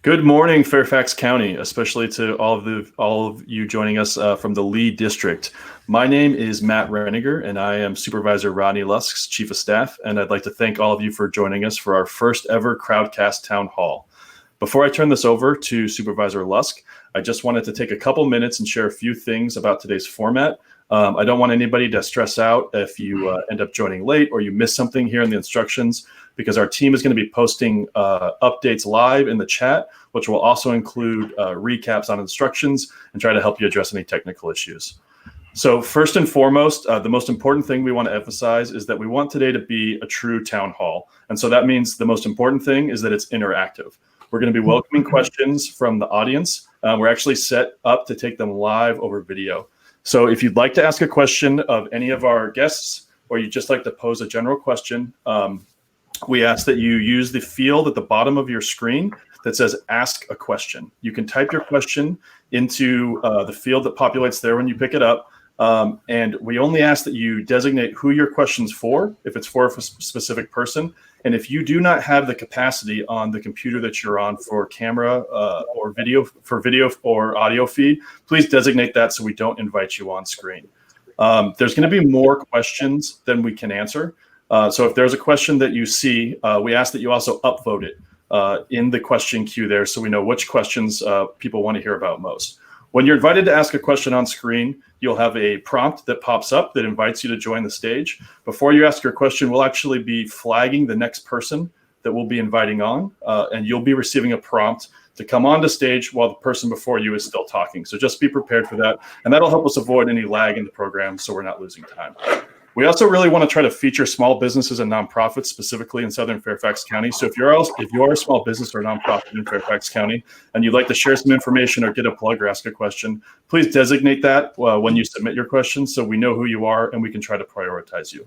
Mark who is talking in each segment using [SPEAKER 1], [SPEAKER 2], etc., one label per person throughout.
[SPEAKER 1] Good morning, Fairfax County, especially to all of you joining us from the Lee District. My name is Matt Reniger, and I am Supervisor Rodney Lusk's Chief of Staff, and I'd like to thank all of you for joining us for our first ever Crowdcast Town Hall. Before I turn this over to Supervisor Lusk, I just wanted to take a couple minutes and share a few things about today's format. I don't want anybody to stress out if you end up joining late or you miss something here in the instructions, because our team is going to be posting updates live in the chat, which will also include recaps on instructions and try to help you address any technical issues. So first and foremost, the most important thing we want to emphasize is that we want today to be a true town hall. And so that means the most important thing is that it's interactive. We're going to be welcoming questions from the audience. We're actually set up to take them live over video. So if you'd like to ask a question of any of our guests, or you'd just like to pose a general question, we ask that you use the field at the bottom of your screen that says ask a question. You can type your question into the field that populates there when you pick it up. And we only ask that you designate who your question's for, if it's for a specific person. And if you do not have the capacity on the computer that you're on for camera or video or audio feed, please designate that so we don't invite you on screen. There's going to be more questions than we can answer. So if there's a question that you see, we ask that you also upvote it in the question queue there so we know which questions people want to hear about most. When you're invited to ask a question on screen, you'll have a prompt that pops up that invites you to join the stage. Before you ask your question, we'll actually be flagging the next person that we'll be inviting on, and you'll be receiving a prompt to come onto stage while the person before you is still talking. So just be prepared for that, and that'll help us avoid any lag in the program so we're not losing time. We also really want to try to feature small businesses and nonprofits, specifically in Southern Fairfax County. So if you are a small business or nonprofit in Fairfax County and you'd like to share some information or get a plug or ask a question, please designate that when you submit your question so we know who you are and we can try to prioritize you.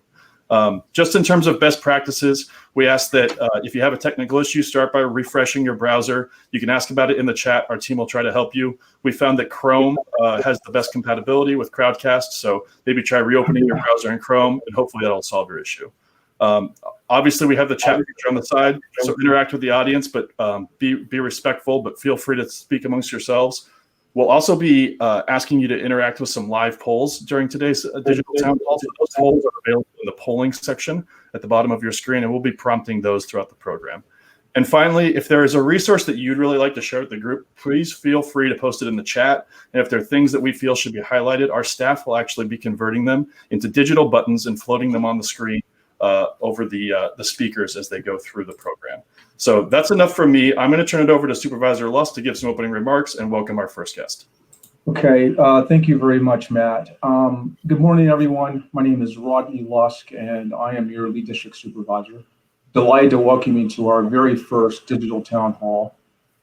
[SPEAKER 1] Just in terms of best practices, we ask that if you have a technical issue, start by refreshing your browser. You can ask about it in the chat. Our team will try to help you. We found that Chrome has the best compatibility with Crowdcast, so maybe try reopening your browser in Chrome, and hopefully that'll solve your issue. Obviously, we have the chat feature on the side, so interact with the audience, but be respectful, but feel free to speak amongst yourselves. We'll also be asking you to interact with some live polls during today's digital town hall. So those polls are available in the polling section at the bottom of your screen, and we'll be prompting those throughout the program. And finally, if there is a resource that you'd really like to share with the group, please feel free to post it in the chat. And if there are things that we feel should be highlighted, our staff will actually be converting them into digital buttons and floating them on the screen over the speakers as they go through the program. So that's enough from me. I'm going to turn it over to Supervisor Lusk to give some opening remarks and welcome our first guest.
[SPEAKER 2] Okay, thank you very much, Matt. Good morning, everyone. My name is Rodney Lusk, and I am your Lee District Supervisor. Delighted to welcome you to our very first digital town hall.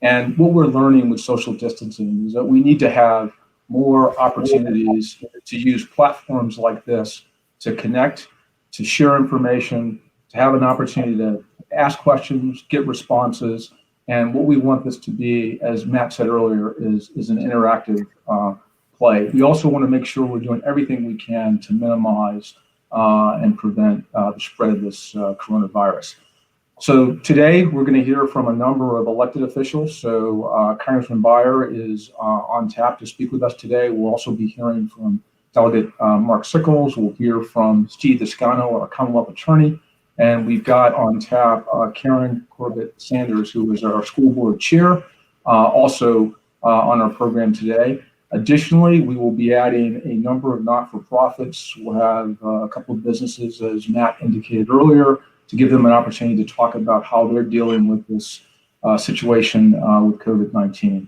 [SPEAKER 2] And what we're learning with social distancing is that we need to have more opportunities to use platforms like this to connect, to share information, to have an opportunity to ask questions, get responses. And what we want this to be, as Matt said earlier, is an interactive play. We also want to make sure we're doing everything we can to minimize and prevent the spread of this coronavirus. So today we're going to hear from a number of elected officials. So Congressman Beyer is on tap to speak with us today. We'll also be hearing from Delegate Mark Sickles. We'll hear from Steve Descano, our Commonwealth attorney. And we've got on tap Karen Corbett Sanders, who is our school board chair, also on our program today. Additionally, we will be adding a number of not-for-profits. We'll have a couple of businesses, as Matt indicated earlier, to give them an opportunity to talk about how they're dealing with this situation with COVID-19.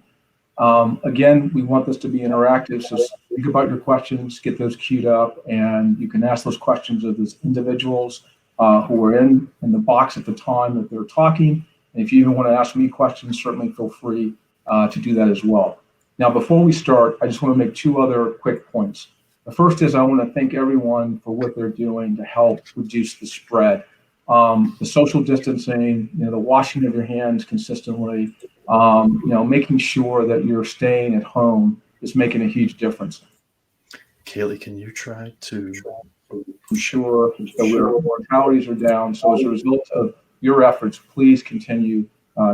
[SPEAKER 2] Again, we want this to be interactive, so think about your questions, get those queued up, and you can ask those questions of those individuals who are in the box at the time that they're talking. And if you even want to ask me questions, certainly feel free to do that as well. Now, before we start, I just want to make two other quick points. The first is I want to thank everyone for what they're doing to help reduce the spread. The social distancing, the washing of your hands consistently, making sure that you're staying at home is making a huge difference.
[SPEAKER 1] Kaylee, can you try to
[SPEAKER 2] ensure that our mortalities are down? So as a result of your efforts, please continue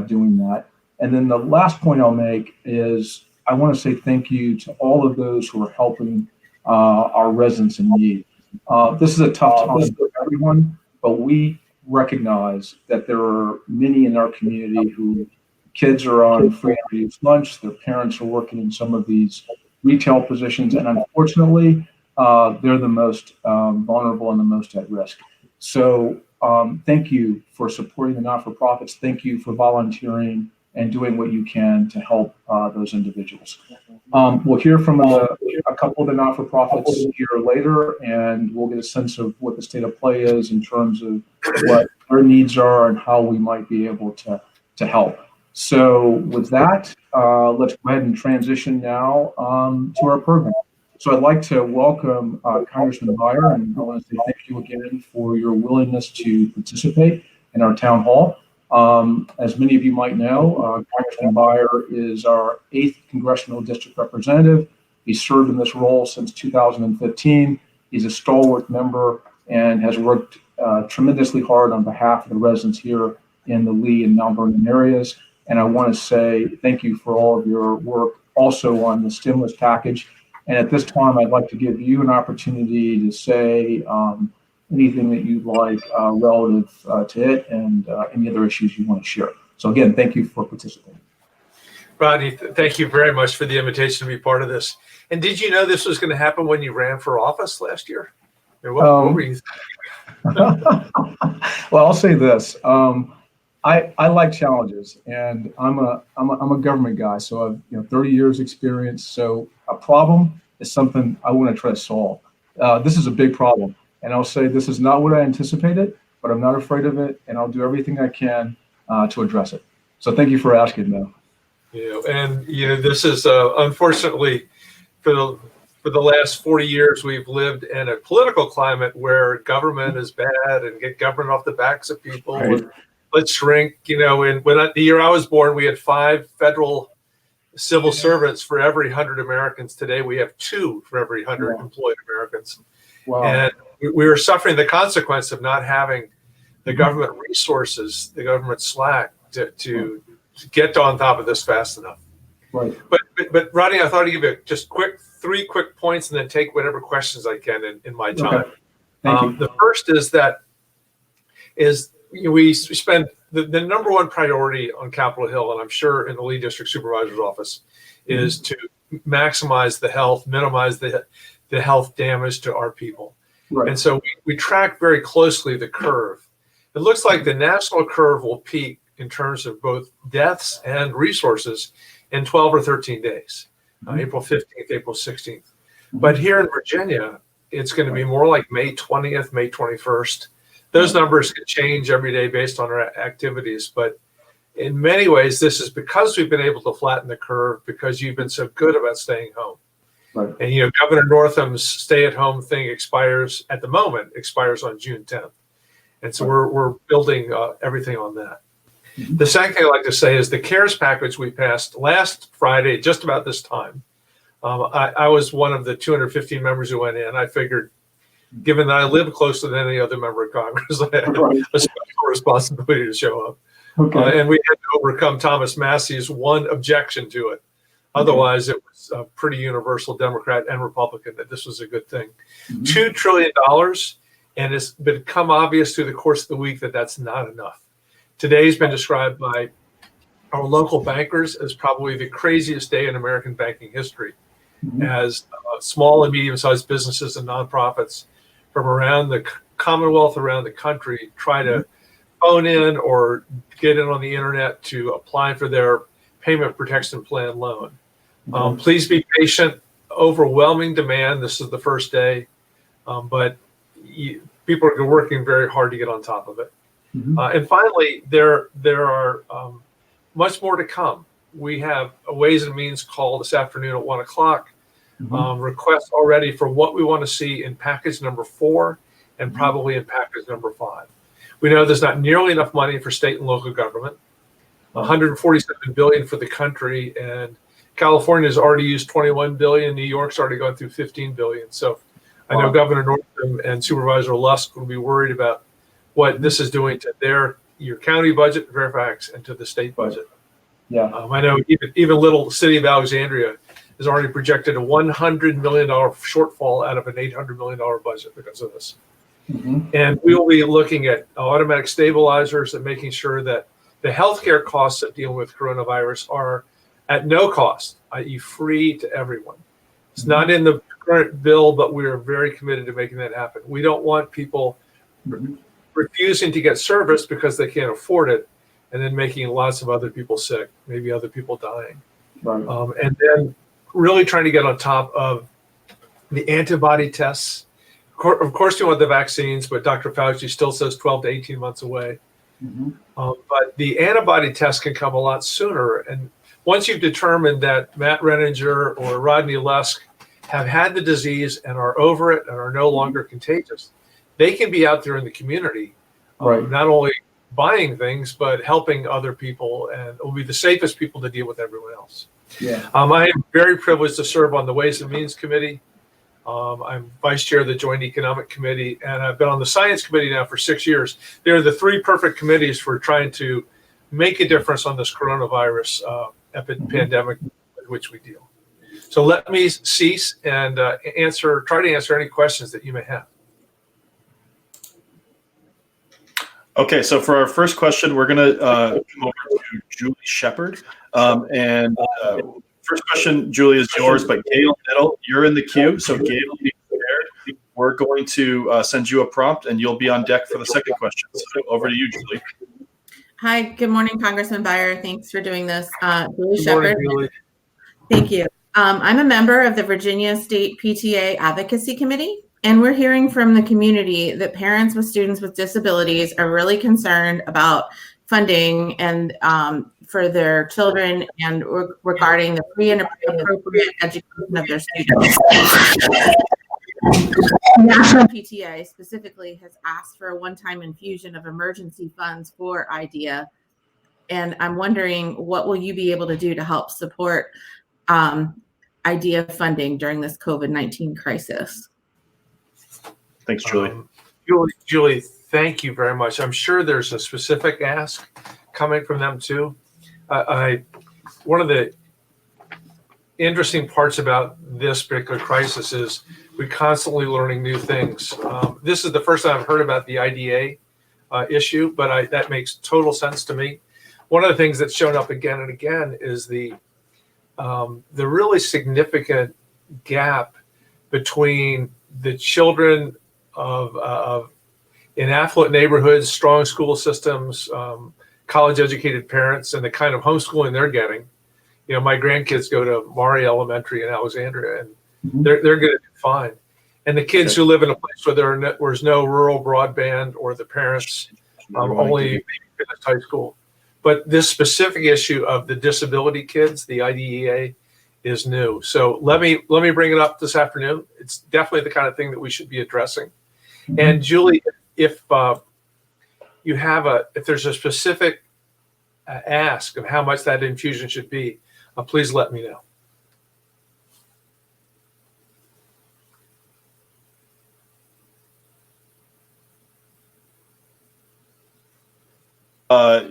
[SPEAKER 2] doing that. And then the last point I'll make is I want to say thank you to all of those who are helping our residents in need. This is a tough time for everyone, but we recognize that there are many in our community who kids are on free and reduced lunch, their parents are working in some of these retail positions, and unfortunately, they're the most vulnerable and the most at risk. So thank you for supporting the not-for-profits. Thank you for volunteering and doing what you can to help those individuals. We'll hear from a couple of the not-for-profits here later, and we'll get a sense of what the state of play is in terms of what their needs are and how we might be able to help. So with that, let's go ahead and transition now to our program. So I'd like to welcome Congressman Beyer, and I want to say thank you again for your willingness to participate in our town hall. As many of you might know, Congressman Beyer is our 8th Congressional District Representative. He's served in this role since 2015. He's a stalwart member and has worked tremendously hard on behalf of the residents here in the Lee and Mount Vernon areas. And I want to say thank you for all of your work also on the stimulus package. And at this time, I'd like to give you an opportunity to say anything that you'd like relative to it and any other issues you want to share. So again, thank you for participating.
[SPEAKER 3] Rodney, thank you very much for the invitation to be part of this. And did you know this was going to happen when you ran for office last year? What were you thinking?
[SPEAKER 2] Well, I'll say this. I like challenges, and I'm a government guy, so I've 30 years experience. So a problem is something I want to try to solve. This is a big problem, and I'll say this is not what I anticipated, but I'm not afraid of it, and I'll do everything I can to address it. So thank you for asking, though.
[SPEAKER 3] This is unfortunately for the last 40 years we've lived in a political climate where government is bad and get government off the backs of people.
[SPEAKER 2] Right.
[SPEAKER 3] Let's shrink. When the year I was born, we had 5 federal civil servants for every 100 Americans. Today, we have 2 for every 100 employed Americans.
[SPEAKER 2] Wow.
[SPEAKER 3] And we were suffering the consequence of not having the government resources, the government slack to get on top of this fast enough.
[SPEAKER 2] Right.
[SPEAKER 3] But Rodney, I thought I'd give you just 3 quick points and then take whatever questions I can in my time.
[SPEAKER 2] Okay. Thank you.
[SPEAKER 3] The first is we spend the number one priority on Capitol Hill, and I'm sure in the Lee District Supervisor's office, is to maximize the health, minimize the health damage to our people.
[SPEAKER 2] Right.
[SPEAKER 3] And so we track very closely the curve. It looks like the national curve will peak in terms of both deaths and resources in 12 or 13 days, April 15th, April 16th. But here in Virginia, it's going to be more like May 20th, May 21st. Those numbers can change every day based on our activities, but in many ways, this is because we've been able to flatten the curve because you've been so good about staying home.
[SPEAKER 2] Right.
[SPEAKER 3] And Governor Northam's stay-at-home thing expires on June 10th, and so we're building everything on that. Mm-hmm. The second thing I'd like to say is the CARES package we passed last Friday, just about this time. I was one of the 215 members who went in. I figured, given that I live closer than any other member of Congress, I had a special responsibility to show up. Okay. And we had to overcome Thomas Massey's one objection to it. Otherwise, it was pretty universal, Democrat and Republican, that this was a good thing. Mm-hmm. $2 trillion, and it's become obvious through the course of the week that that's not enough. Today's been described by our local bankers as probably the craziest day in American banking history, as small and medium-sized businesses and nonprofits from around the Commonwealth, around the country, try to phone in or get in on the internet to apply for their payment protection plan loan. Please be patient. Overwhelming demand. This is the first day, but people are working very hard to get on top of it. And finally, there are much more to come. We have a Ways and Means call this afternoon at 1 o'clock. Requests already for what we want to see in package number 4 and probably in package number 5. We know there's not nearly enough money for state and local government, $147 billion for the country, and California's already used $21 billion. New York's already gone through $15 billion. So I know Governor Northam and Supervisor Lusk will be worried about what this is doing to your county budget, Fairfax, and to the state budget.
[SPEAKER 2] Yeah.
[SPEAKER 3] I know even little city of Alexandria has already projected a $100 million shortfall out of an $800 million budget because of this.
[SPEAKER 2] Mm-hmm.
[SPEAKER 3] And we will be looking at automatic stabilizers and making sure that the healthcare costs of dealing with coronavirus are at no cost, i.e. free to everyone. It's not in the current bill, but we are very committed to making that happen. We don't want people refusing to get service because they can't afford it and then making lots of other people sick, maybe other people dying.
[SPEAKER 2] Right.
[SPEAKER 3] And then really trying to get on top of the antibody tests. Of course, you want the vaccines, but Dr. Fauci still says 12 to 18 months away.
[SPEAKER 2] Mm-hmm.
[SPEAKER 3] But the antibody test can come a lot sooner. And once you've determined that Matt Renninger or Rodney Lusk have had the disease and are over it and are no longer contagious, they can be out there in the community,
[SPEAKER 2] Right.
[SPEAKER 3] not only buying things, but helping other people, and will be the safest people to deal with everyone else.
[SPEAKER 2] Yeah.
[SPEAKER 3] I am very privileged to serve on the Ways and Means Committee. I'm vice chair of the Joint Economic Committee, and I've been on the Science Committee now for 6 years. They're the three perfect committees for trying to make a difference on this coronavirus pandemic with which we deal. So let me cease and try to answer any questions that you may have.
[SPEAKER 1] Okay, so for our first question, we're going to come over to Julie Shepard. First question, Julie, is yours, but Gail Nettle, you're in the queue. So Gail, be prepared. We're going to send you a prompt, and you'll be on deck for the second question. So over to you, Julie.
[SPEAKER 4] Hi, good morning, Congressman Beyer. Thanks for doing this. Julie
[SPEAKER 3] Good
[SPEAKER 4] Shepard.
[SPEAKER 3] morning, Julie.
[SPEAKER 4] Thank you. I'm a member of the Virginia State PTA Advocacy Committee, and we're hearing from the community that parents with students with disabilities are really concerned about funding and for their children and regarding the free and appropriate education of their students. National PTA specifically has asked for a one-time infusion of emergency funds for IDEA. And I'm wondering, what will you be able to do to help support IDEA funding during this COVID-19 crisis?
[SPEAKER 1] Thanks, Julie.
[SPEAKER 3] Julie, thank you very much. I'm sure there's a specific ask coming from them too. One of the interesting parts about this particular crisis is we're constantly learning new things. This is the first time I've heard about the IDA issue, but that makes total sense to me. One of the things that's shown up again and again is the really significant gap between the children of in affluent neighborhoods, strong school systems, college-educated parents, and the kind of homeschooling they're getting. You know, my grandkids go to Maury Elementary in Alexandria, and they're going to do fine. And the kids who live in a place where there's no rural broadband, or the parents only finished high school. But this specific issue of the disability kids, the IDEA, is new. So let me bring it up this afternoon. It's definitely the kind of thing that we should be addressing. And Julie, if there's a specific ask of how much that infusion should be, please let me know.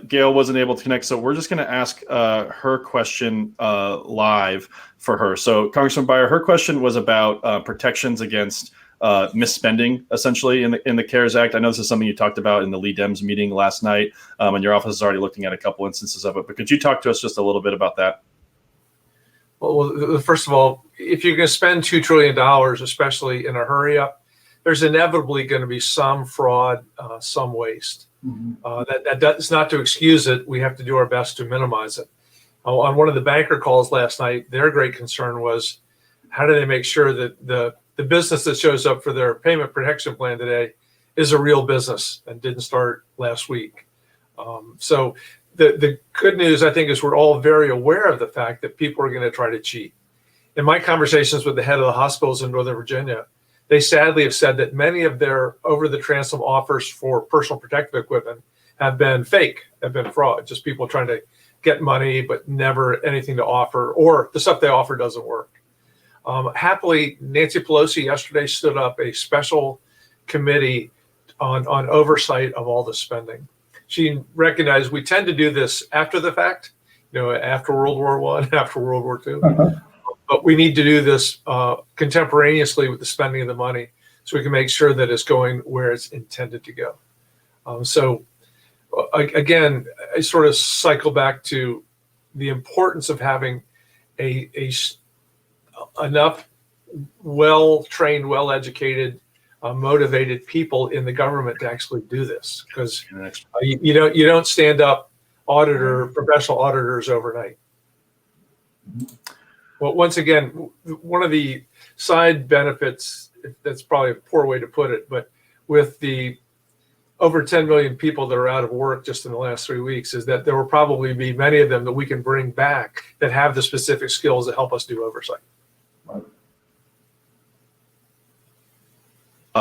[SPEAKER 1] Gail wasn't able to connect, so we're just going to ask her question live for her. So, Congressman Beyer, her question was about protections against misspending, essentially, in the CARES Act. I know this is something you talked about in the Lee Dems meeting last night, and your office is already looking at a couple instances of it. But could you talk to us just a little bit about that?
[SPEAKER 3] Well, first of all, if you're going to spend $2 trillion, especially in a hurry up, there's inevitably going to be some fraud, some waste. That's not to excuse it. We have to do our best to minimize it. On one of the banker calls last night, their great concern was, how do they make sure that the business that shows up for their payment protection plan today is a real business and didn't start last week? So the good news, I think, is we're all very aware of the fact that people are going to try to cheat. In my conversations with the head of the hospitals in Northern Virginia, they sadly have said that many of their over-the-transom offers for personal protective equipment have been fake, have been fraud, just people trying to get money but never anything to offer, or the stuff they offer doesn't work. Happily, Nancy Pelosi yesterday stood up a special committee on oversight of all the spending. She recognized we tend to do this after the fact. after World War I, after World War II.
[SPEAKER 2] Uh-huh.
[SPEAKER 3] But we need to do this contemporaneously with the spending of the money so we can make sure that it's going where it's intended to go. Again, I sort of cycle back to the importance of having enough well-trained, well-educated, motivated people in the government to actually do this, because you don't stand up professional auditors overnight. Well, once again, one of the side benefits, that's probably a poor way to put it, but with the over 10 million people that are out of work just in the last 3 weeks, is that there will probably be many of them that we can bring back that have the specific skills that help us do oversight.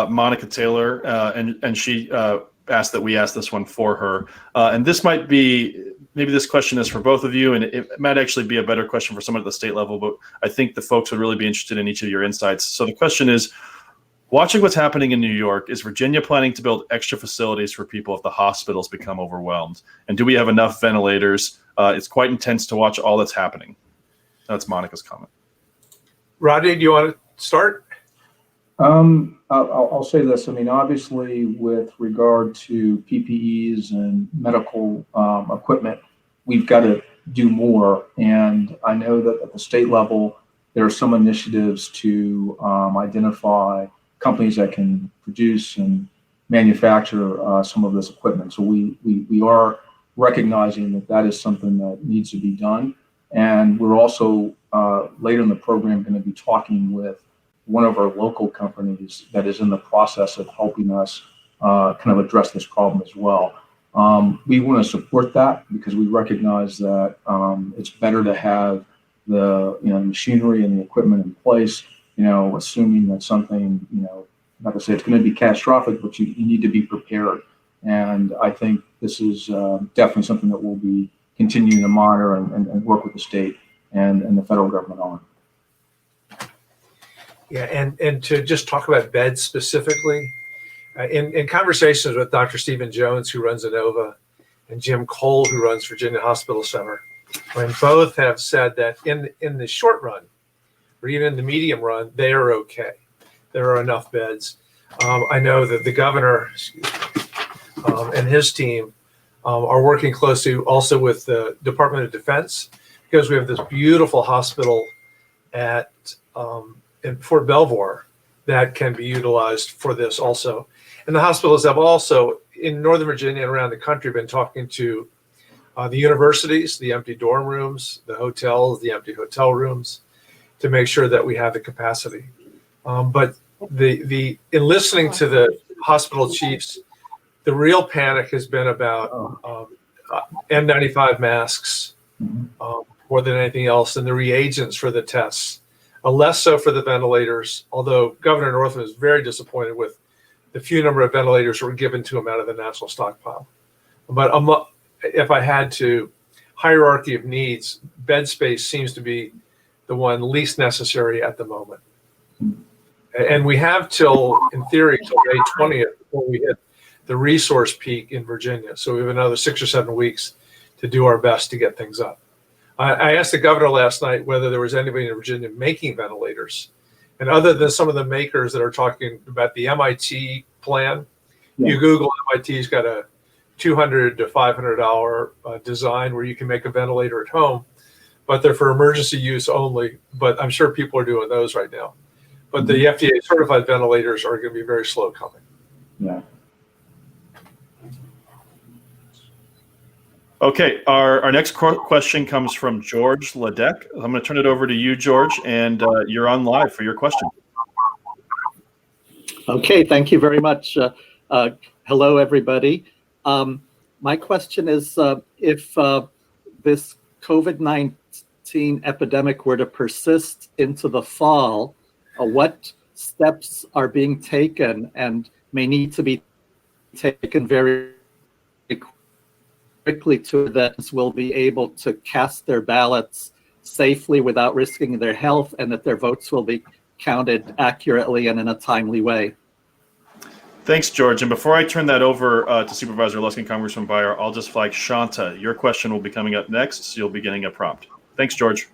[SPEAKER 1] Monica Taylor, and she asked that we ask this one for her. And this might be, maybe this question is for both of you, and it might actually be a better question for someone at the state level, but I think the folks would really be interested in each of your insights. So the question is, watching what's happening in New York, is Virginia planning to build extra facilities for people if the hospitals become overwhelmed? And do we have enough ventilators? It's quite intense to watch all that's happening. That's Monica's comment.
[SPEAKER 3] Rodney, do you want to start?
[SPEAKER 2] I'll say this. I mean, obviously, with regard to PPEs and medical equipment, we've got to do more. And I know that at the state level, there are some initiatives to identify companies that can produce and manufacture some of this equipment. So we are recognizing that that is something that needs to be done. And we're also later in the program going to be talking with one of our local companies that is in the process of helping us kind of address this problem as well. We want to support that because we recognize that it's better to have the machinery and the equipment in place, assuming that something, not to say it's going to be catastrophic, but you need to be prepared. And I think this is definitely something that we'll be continuing to monitor and work with the state and the federal government on.
[SPEAKER 3] Yeah, and to just talk about beds specifically, in conversations with Dr. Stephen Jones, who runs Inova, and Jim Cole, who runs Virginia Hospital Center, when both have said that in the short run, or even in the medium run, they are okay. There are enough beds. I know that the governor and his team are working closely also with the Department of Defense, because we have this beautiful hospital in Fort Belvoir that can be utilized for this also. And the hospitals have also, in Northern Virginia and around the country, been talking to the universities, the empty dorm rooms, the hotels, the empty hotel rooms, to make sure that we have the capacity. But in listening to the hospital chiefs, the real panic has been about N95 masks more than anything else, and the reagents for the tests. Less so for the ventilators, although Governor Northam is very disappointed with the few number of ventilators that were given to him out of the national stockpile. But if I had to, hierarchy of needs, bed space seems to be the one least necessary at the moment. And we have in theory, till May 20th before we hit the resource peak in Virginia. So we have another 6 or 7 weeks to do our best to get things up. I asked the governor last night whether there was anybody in Virginia making ventilators. And other than some of the makers that are talking about the MIT plan, you Google MIT's got a $200 to $500 design where you can make a ventilator at home, but they're for emergency use only. But I'm sure people are doing those right now. But the FDA certified ventilators are going to be very slow coming.
[SPEAKER 2] Yeah.
[SPEAKER 1] Okay, our next question comes from George Ledeck. I'm going to turn it over to you, George, and you're on live for your question.
[SPEAKER 5] Okay, thank you very much. Hello, everybody. My question is, if this COVID-19 epidemic were to persist into the fall, what steps are being taken and may need to be taken very quickly to that will be able to cast their ballots safely without risking their health, and that their votes will be counted accurately and in a timely way?
[SPEAKER 1] Thanks, George. And before I turn that over to Supervisor Lusk and Congressman Beyer, I'll just flag Shanta. Your question will be coming up next, so you'll be getting a prompt. Thanks, George.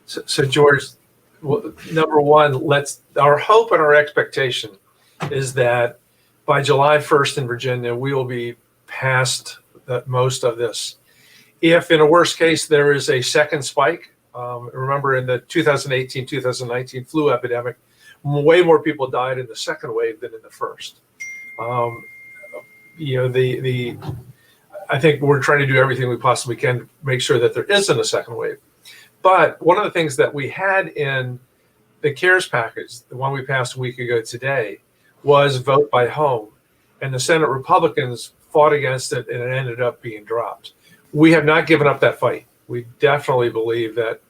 [SPEAKER 3] So George, number one, our hope and our expectation is that by July 1st in Virginia, we will be past most of this. If in a worst case, there is a second spike, remember in the 2018-2019 flu epidemic, way more people died in the second wave than in the first. I think we're trying to do everything we possibly can to make sure that there isn't a second wave. But one of the things that we had in the CARES package, the one we passed a week ago today, was vote by home. And the Senate Republicans fought against it, and it ended up being dropped. We have not given up that fight. We definitely believe that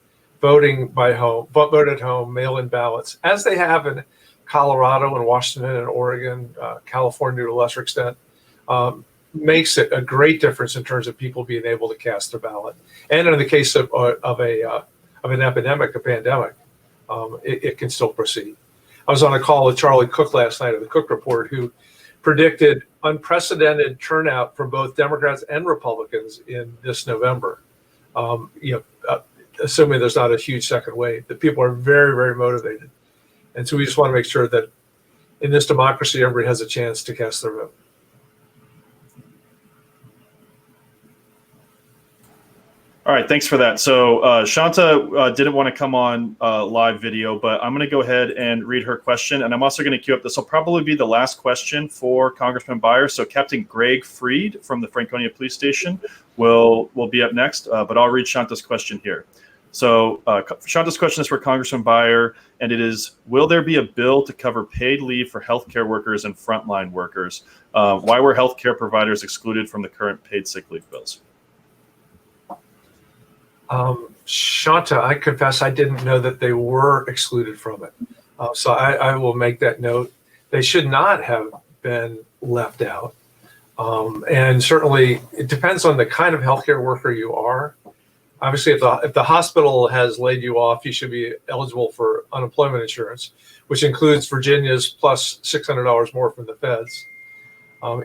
[SPEAKER 3] voting by home, vote at home, mail-in ballots, as they have in Colorado and Washington and Oregon, California to a lesser extent, makes it a great difference in terms of people being able to cast their ballot. And in the case of an epidemic, a pandemic, it can still proceed. I was on a call with Charlie Cook last night of the Cook Report, who predicted unprecedented turnout from both Democrats and Republicans in this November. Assuming there's not a huge second wave, that people are very, very motivated. And so we just want to make sure that in this democracy, everybody has a chance to cast their vote.
[SPEAKER 1] All right, thanks for that. So Shanta didn't want to come on live video, but I'm going to go ahead and read her question. And I'm also going to queue up, this will probably be the last question for Congressman Beyer. So Captain Greg Freed from the Franconia Police Station will be up next, but I'll read Shanta's question here. So Shanta's question is for Congressman Beyer, and it is, will there be a bill to cover paid leave for healthcare workers and frontline workers? Why were healthcare providers excluded from the current paid sick leave bills?
[SPEAKER 3] Shanta, I confess I didn't know that they were excluded from it. So I will make that note. They should not have been left out. And certainly it depends on the kind of healthcare worker you are. Obviously, if the hospital has laid you off, you should be eligible for unemployment insurance, which includes Virginia's plus $600 more from the feds.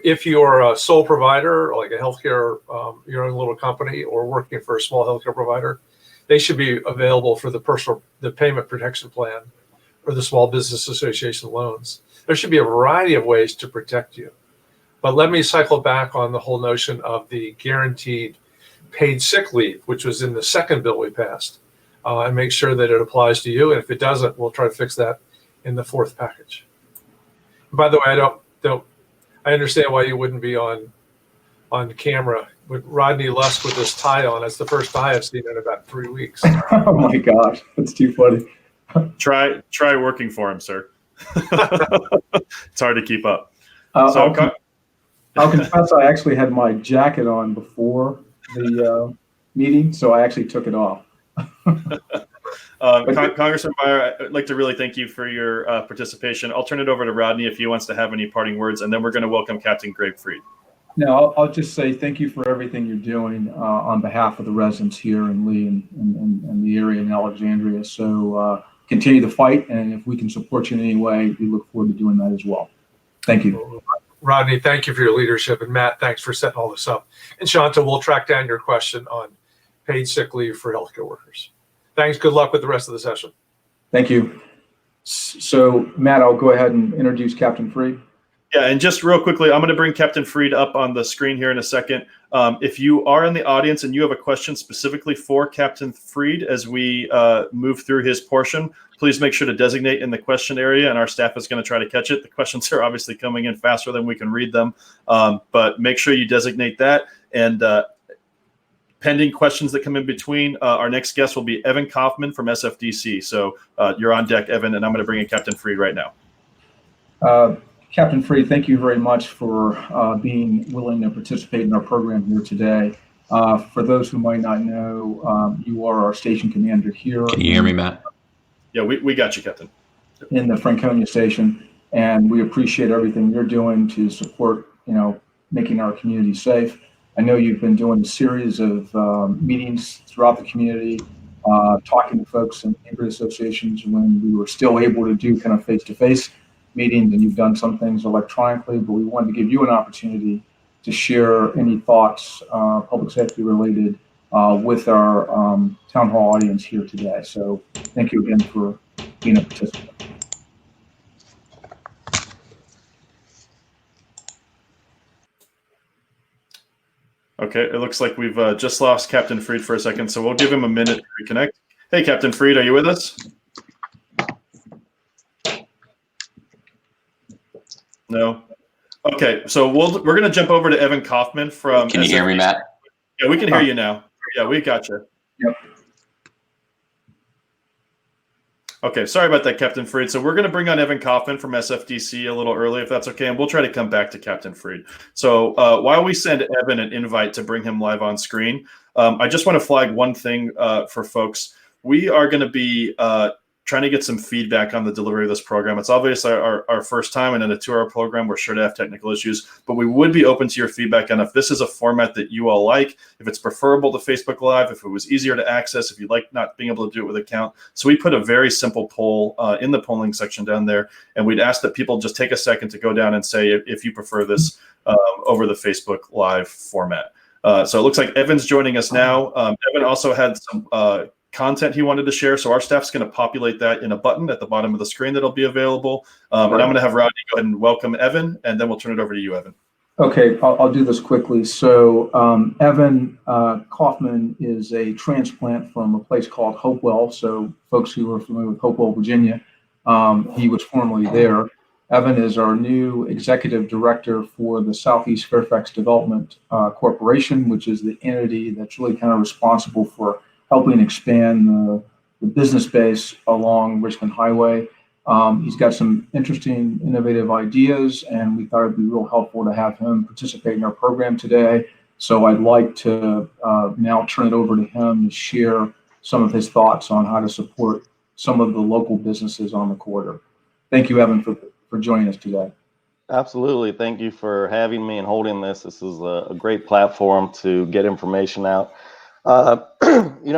[SPEAKER 3] If you're a sole provider, like a healthcare, your own little company, or working for a small healthcare provider, they should be available for the payment protection plan or the Small Business Association loans. There should be a variety of ways to protect you. But let me cycle back on the whole notion of the guaranteed paid sick leave, which was in the second bill we passed, and make sure that it applies to you. And if it doesn't, we'll try to fix that in the fourth package. By the way, I understand why you wouldn't be on camera with Rodney Lusk with this tie on. It's the first tie I've seen in about 3 weeks.
[SPEAKER 2] Oh my gosh, that's too funny.
[SPEAKER 1] Try working for him, sir. It's hard to keep up.
[SPEAKER 2] I'll confess, I actually had my jacket on before the meeting, so I actually took it off.
[SPEAKER 1] Congressman Beyer, I'd like to really thank you for your participation. I'll turn it over to Rodney if he wants to have any parting words, and then we're going to welcome Captain Greg Freed.
[SPEAKER 2] No, I'll just say thank you for everything you're doing on behalf of the residents here in Lee and the area in Alexandria. So continue the fight, and if we can support you in any way, we look forward to doing that as well. Thank you.
[SPEAKER 3] Rodney, thank you for your leadership. And Matt, thanks for setting all this up. And Shanta, we'll track down your question on paid sick leave for healthcare workers. Thanks. Good luck with the rest of the session.
[SPEAKER 2] Thank you. So, Matt, I'll go ahead and introduce Captain Freed.
[SPEAKER 1] Yeah, and just real quickly, I'm going to bring Captain Freed up on the screen here in a second. If you are in the audience and you have a question specifically for Captain Freed as we move through his portion, please make sure to designate in the question area, and our staff is going to try to catch it. The questions are obviously coming in faster than we can read them, but make sure you designate that. And pending questions that come in between, our next guest will be Evan Kaufman from SFDC. So you're on deck, Evan, and I'm going to bring in Captain Freed right now.
[SPEAKER 2] Captain Freed, thank you very much for being willing to participate in our program here today. For those who might not know, you are our station commander here.
[SPEAKER 6] Can you hear me, Matt?
[SPEAKER 1] Yeah, we got you, Captain.
[SPEAKER 2] In the Franconia station, and we appreciate everything you're doing to support, making our community safe. I know you've been doing a series of meetings throughout the community, talking to folks in neighborhood associations when we were still able to do kind of face-to-face meetings, and you've done some things electronically, but we wanted to give you an opportunity to share any thoughts, public safety related, with our town hall audience here today. So thank you again for being a participant.
[SPEAKER 1] Okay, it looks like we've just lost Captain Freed for a second, so we'll give him a minute to reconnect. Hey, Captain Freed, are you with us? No. Okay, so we're going to jump over to Evan Kaufman from.
[SPEAKER 6] Can you hear me, Matt?
[SPEAKER 1] Yeah, we can hear you now. Yeah, we got you.
[SPEAKER 2] Yep.
[SPEAKER 1] Okay, sorry about that, Captain Freed. So we're going to bring on Evan Kaufman from SFDC a little early, if that's okay, and we'll try to come back to Captain Freed. So while we send Evan an invite to bring him live on screen, I just want to flag one thing for folks. We are going to be trying to get some feedback on the delivery of this program. It's obviously our first time, and in a 2-hour program, we're sure to have technical issues, but we would be open to your feedback on if this is a format that you all like, if it's preferable to Facebook Live, if it was easier to access, if you like not being able to do it with an account. So we put a very simple poll in the polling section down there, and we'd ask that people just take a second to go down and say if you prefer this over the Facebook Live format. So it looks like Evan's joining us now. Evan also had some content he wanted to share, so our staff's going to populate that in a button at the bottom of the screen that'll be available. And I'm going to have Rodney go ahead and welcome Evan, and then we'll turn it over to you, Evan.
[SPEAKER 2] Okay, I'll do this quickly. So Evan Kaufman is a transplant from a place called Hopewell. So folks who are familiar with Hopewell, Virginia, he was formerly there. Evan is our new executive director for the Southeast Fairfax Development Corporation, which is the entity that's really kind of responsible for helping expand the business base along Richmond Highway. He's got some interesting, innovative ideas, and we thought it'd be real helpful to have him participate in our program today. So I'd like to now turn it over to him to share some of his thoughts on how to support some of the local businesses on the corridor. Thank you, Evan, for joining us today.
[SPEAKER 7] Absolutely. Thank you for having me and holding this. This is a great platform to get information out.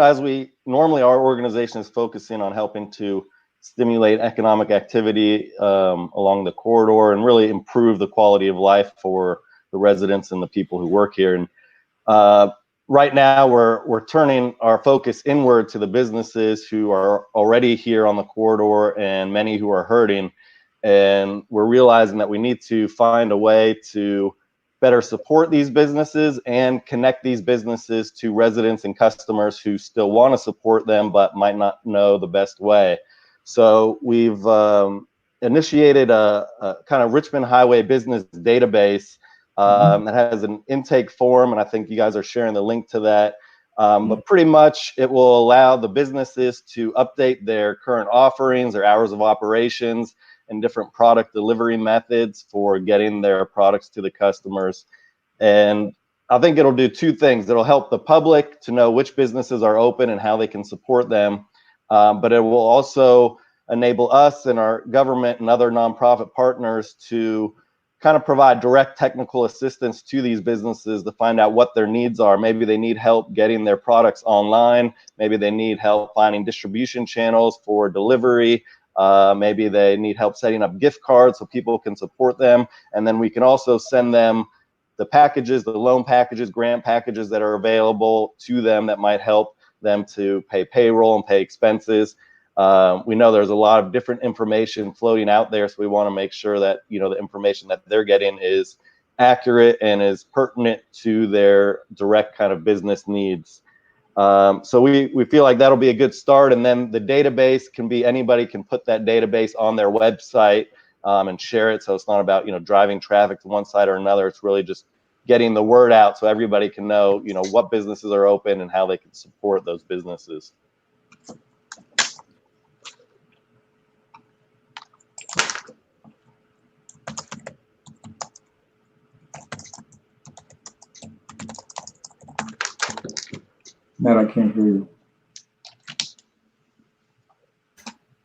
[SPEAKER 7] As we normally, our organization is focusing on helping to stimulate economic activity along the corridor and really improve the quality of life for the residents and the people who work here. And right now, we're turning our focus inward to the businesses who are already here on the corridor and many who are hurting. And we're realizing that we need to find a way to better support these businesses and connect these businesses to residents and customers who still want to support them but might not know the best way. So we've initiated a kind of Richmond Highway business database that has an intake form, and I think you guys are sharing the link to that. But pretty much it will allow the businesses to update their current offerings, their hours of operations, and different product delivery methods for getting their products to the customers. And I think it'll do two things. It'll help the public to know which businesses are open and how they can support them. But it will also enable us and our government and other nonprofit partners to kind of provide direct technical assistance to these businesses to find out what their needs are. Maybe they need help getting their products online. Maybe they need help finding distribution channels for delivery. Maybe they need help setting up gift cards so people can support them. And then we can also send them the packages, the loan packages, grant packages that are available to them that might help them to pay payroll and pay expenses. We know there's a lot of different information floating out there, so we want to make sure that the information that they're getting is accurate and is pertinent to their direct kind of business needs. So we feel like that'll be a good start, and then the database can be anybody can put that database on their website and share it. So it's not about driving traffic to one side or another. It's really just getting the word out so everybody can know what businesses are open and how they can support those businesses.
[SPEAKER 2] Matt, I can't hear you.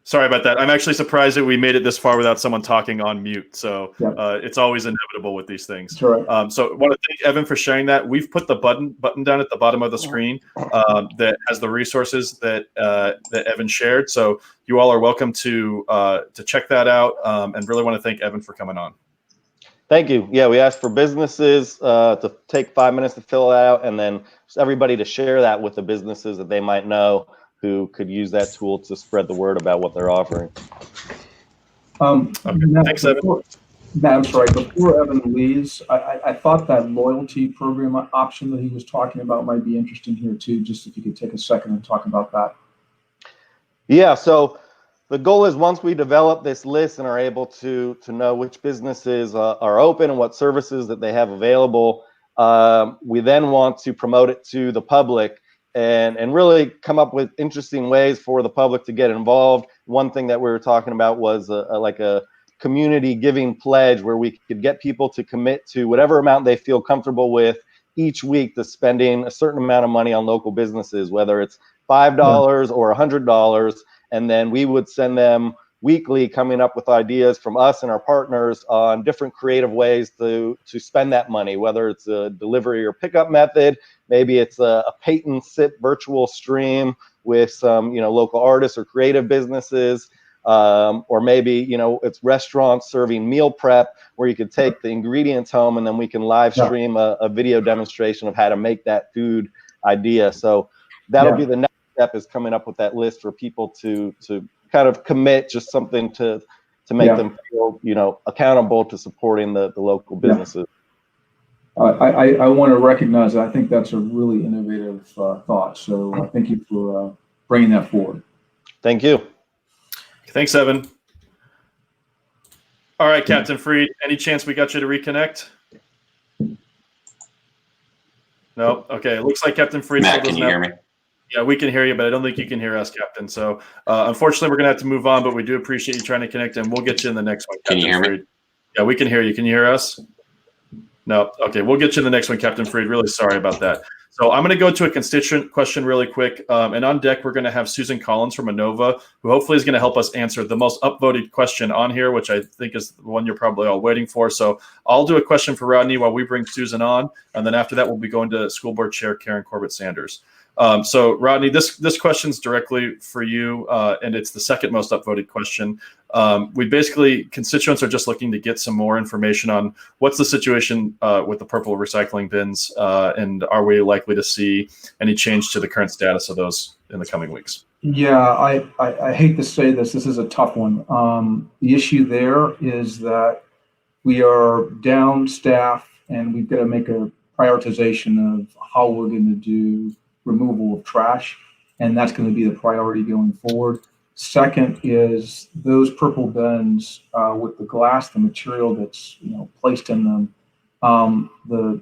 [SPEAKER 1] Sorry about that. I'm actually surprised that we made it this far without someone talking on mute. So it's always inevitable with these things.
[SPEAKER 2] Right.
[SPEAKER 1] So I want to thank Evan for sharing that. We've put the button down at the bottom of the screen that has the resources that Evan shared. So you all are welcome to check that out, and really want to thank Evan for coming on.
[SPEAKER 7] Thank you. Yeah, we asked for businesses to take 5 minutes to fill it out, and then just everybody to share that with the businesses that they might know who could use that tool to spread the word about what they're offering.
[SPEAKER 1] Thanks, Evan.
[SPEAKER 2] Matt, I'm sorry. Before Evan leaves, I thought that loyalty program option that he was talking about might be interesting here too. Just if you could take a second and talk about that.
[SPEAKER 7] Yeah. So the goal is once we develop this list and are able to know which businesses are open and what services that they have available, we then want to promote it to the public and really come up with interesting ways for the public to get involved. One thing that we were talking about was like a community giving pledge where we could get people to commit to whatever amount they feel comfortable with each week to spending a certain amount of money on local businesses, whether it's $5 or $100. And then we would send them weekly coming up with ideas from us and our partners on different creative ways to spend that money, whether it's a delivery or pickup method, maybe it's a paint and sip virtual stream with some local artists or creative businesses, or maybe it's restaurants serving meal prep where you could take the ingredients home and then we can live stream a video demonstration of how to make that food idea. So that'll be the next step, is coming up with that list for people to kind of commit just something to make them feel accountable to supporting the local businesses.
[SPEAKER 2] I want to recognize that. I think that's a really innovative thought. So thank you for bringing that forward.
[SPEAKER 7] Thank you.
[SPEAKER 1] Thanks, Evan. All right, Captain Freed, any chance we got you to reconnect? No? Okay, it looks like Captain Freed
[SPEAKER 6] Matt, can you hear me?
[SPEAKER 1] Yeah, we can hear you, but I don't think you can hear us, Captain. So unfortunately, we're going to have to move on, but we do appreciate you trying to connect, and we'll get you in the next one, Captain
[SPEAKER 6] Can you hear
[SPEAKER 1] Freed.
[SPEAKER 6] me?
[SPEAKER 1] Yeah, we can hear you. Can you hear us? No. Okay, we'll get you in the next one, Captain Freed. Really sorry about that. So I'm going to go to a constituent question really quick. And on deck, we're going to have Susan Collins from Inova, who hopefully is going to help us answer the most upvoted question on here, which I think is the one you're probably all waiting for. So I'll do a question for Rodney while we bring Susan on. And then after that, we'll be going to School Board Chair Karen Corbett Sanders. So Rodney, this question's directly for you, and it's the second most upvoted question. Constituents are just looking to get some more information on what's the situation with the purple recycling bins, and are we likely to see any change to the current status of those in the coming weeks?
[SPEAKER 2] Yeah, I hate to say this. This is a tough one. The issue there is that we are down staff, and we've got to make a prioritization of how we're going to do removal of trash, and that's going to be the priority going forward. Second is those purple bins with the glass, the material that's placed in them. The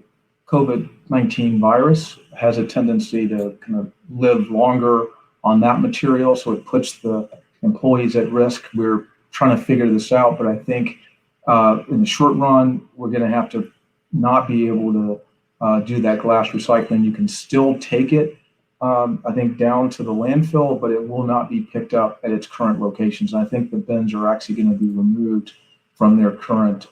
[SPEAKER 2] COVID-19 virus has a tendency to kind of live longer on that material, so it puts the employees at risk. We're trying to figure this out, but I think in the short run, we're going to have to not be able to do that glass recycling. You can still take it, I think, down to the landfill, but it will not be picked up at its current locations. And I think the bins are actually going to be removed from their current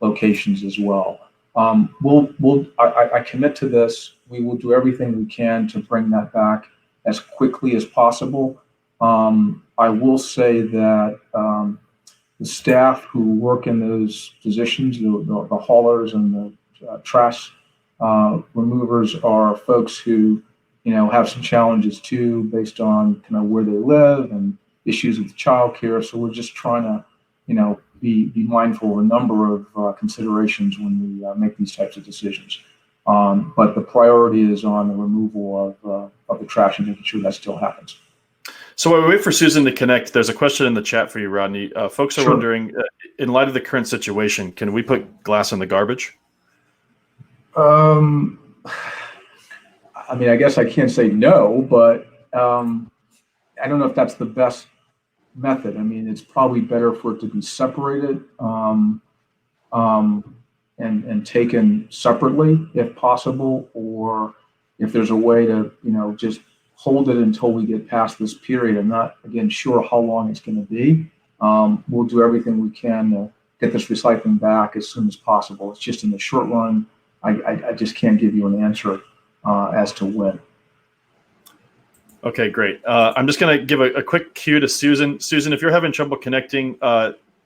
[SPEAKER 2] locations as well. I commit to this. We will do everything we can to bring that back as quickly as possible. I will say that the staff who work in those positions, the haulers and the trash removers, are folks who have some challenges too, based on kind of where they live and issues with childcare. So we're just trying to be mindful of a number of considerations when we make these types of decisions. But the priority is on the removal of the trash and making sure that still happens.
[SPEAKER 1] So while we wait for Susan to connect, there's a question in the chat for you, Rodney. Folks are wondering, in light of the current situation, can we put glass in the garbage?
[SPEAKER 2] I mean, I guess I can't say no, but I don't know if that's the best method. I mean, it's probably better for it to be separated and taken separately if possible, or if there's a way to just hold it until we get past this period. I'm not, again, sure how long it's going to be. We'll do everything we can to get this recycling back as soon as possible. It's just in the short run, I just can't give you an answer as to when.
[SPEAKER 1] Okay, great. I'm just going to give a quick cue to Susan. Susan, if you're having trouble connecting,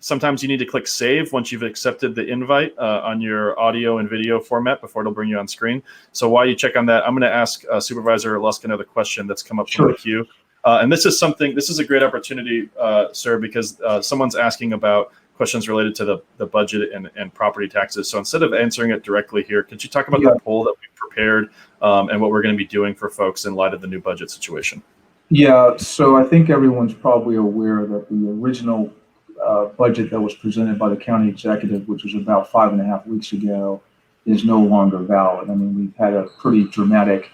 [SPEAKER 1] sometimes you need to click save once you've accepted the invite on your audio and video format before it'll bring you on screen. So while you check on that, I'm going to ask Supervisor Lusk another question that's come up from the queue. And this is a great opportunity, sir, because someone's asking about questions related to the budget and property taxes. So instead of answering it directly here, could you talk about the poll that we prepared and what we're going to be doing for folks in light of the new budget situation?
[SPEAKER 2] Yeah, so I think everyone's probably aware that the original budget that was presented by the county executive, which was about 5.5 weeks ago, is no longer valid. I mean, we've had a pretty dramatic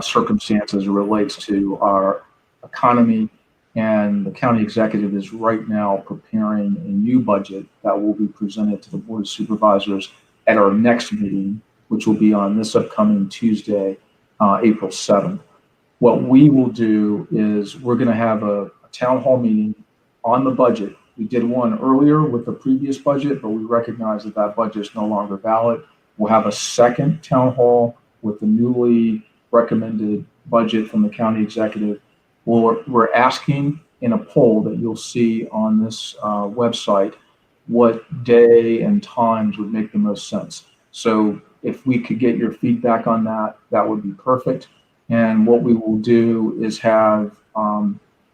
[SPEAKER 2] circumstance as it relates to our economy, and the county executive is right now preparing a new budget that will be presented to the Board of Supervisors at our next meeting, which will be on this upcoming Tuesday, April 7th. What we will do is we're going to have a town hall meeting on the budget. We did one earlier with the previous budget, but we recognize that that budget is no longer valid. We'll have a second town hall with the newly recommended budget from the county executive. We're asking in a poll that you'll see on this website what day and times would make the most sense. So if we could get your feedback on that, that would be perfect. And what we will do is have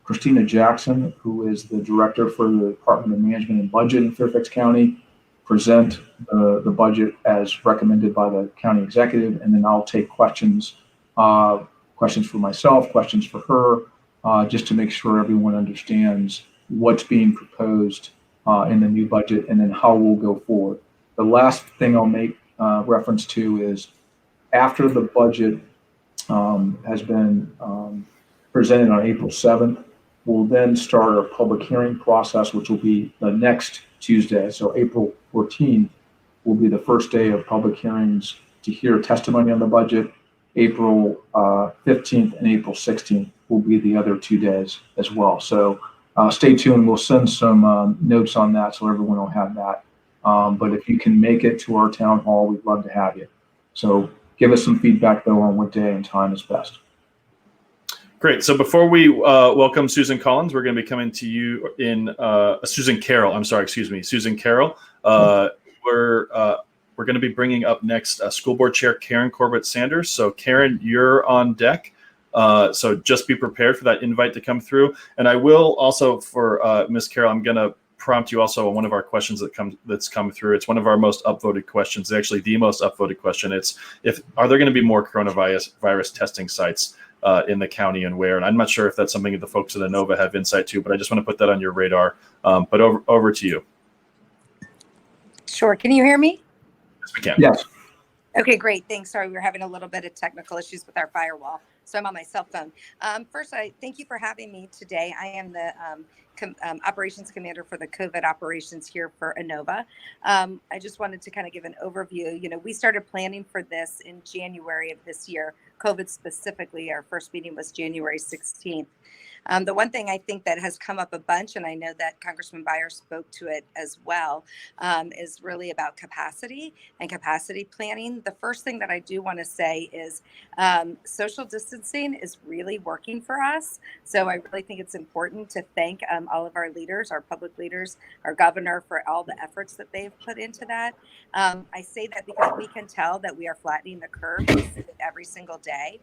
[SPEAKER 2] Christina Jackson, who is the director for the Department of Management and Budget in Fairfax County, present the budget as recommended by the county executive, and then I'll take questions for myself, questions for her, just to make sure everyone understands what's being proposed in the new budget and then how we'll go forward. The last thing I'll make reference to is after the budget has been presented on April 7th, we'll then start our public hearing process, which will be the next Tuesday. So April 14th will be the first day of public hearings to hear testimony on the budget. April 15th and April 16th will be the other 2 days as well. So stay tuned. We'll send some notes on that so everyone will have that. But if you can make it to our town hall, we'd love to have you. So give us some feedback, though, on what day and time is best.
[SPEAKER 1] Great. So before we welcome Susan Collins, we're going to be coming to you in Susan Carroll. I'm sorry, excuse me, Susan Carroll. We're going to be bringing up next School Board Chair Karen Corbett Sanders. So Karen, you're on deck. So just be prepared for that invite to come through. And I will also, for Ms. Carroll, I'm going to prompt you also on one of our questions that's come through. It's one of our most upvoted questions, actually the most upvoted question. It's are there going to be more coronavirus testing sites in the county and where? And I'm not sure if that's something that the folks at ANOVA have insight to, but I just want to put that on your radar. But over to you.
[SPEAKER 6] Sure. Can you hear me?
[SPEAKER 1] Yes, we can.
[SPEAKER 2] Yes.
[SPEAKER 6] Okay, great. Thanks. Sorry, we were having a little bit of technical issues with our firewall, so I'm on my cell phone. First, I thank you for having me today. I am the operations commander for the COVID operations here for ANOVA. I just wanted to kind of give an overview. You know, we started planning for this in January of this year, COVID specifically. Our first meeting was January 16th. The one thing I think that has come up a bunch, and I know that Congressman Beyer spoke to it as well, is really about capacity and capacity planning. The first thing that I do want to say is social distancing is really working for us. So I really think it's important to thank all of our leaders, our public leaders, our governor for all the efforts that they've put into that. I say that because we can tell that we are flattening the curve every single day.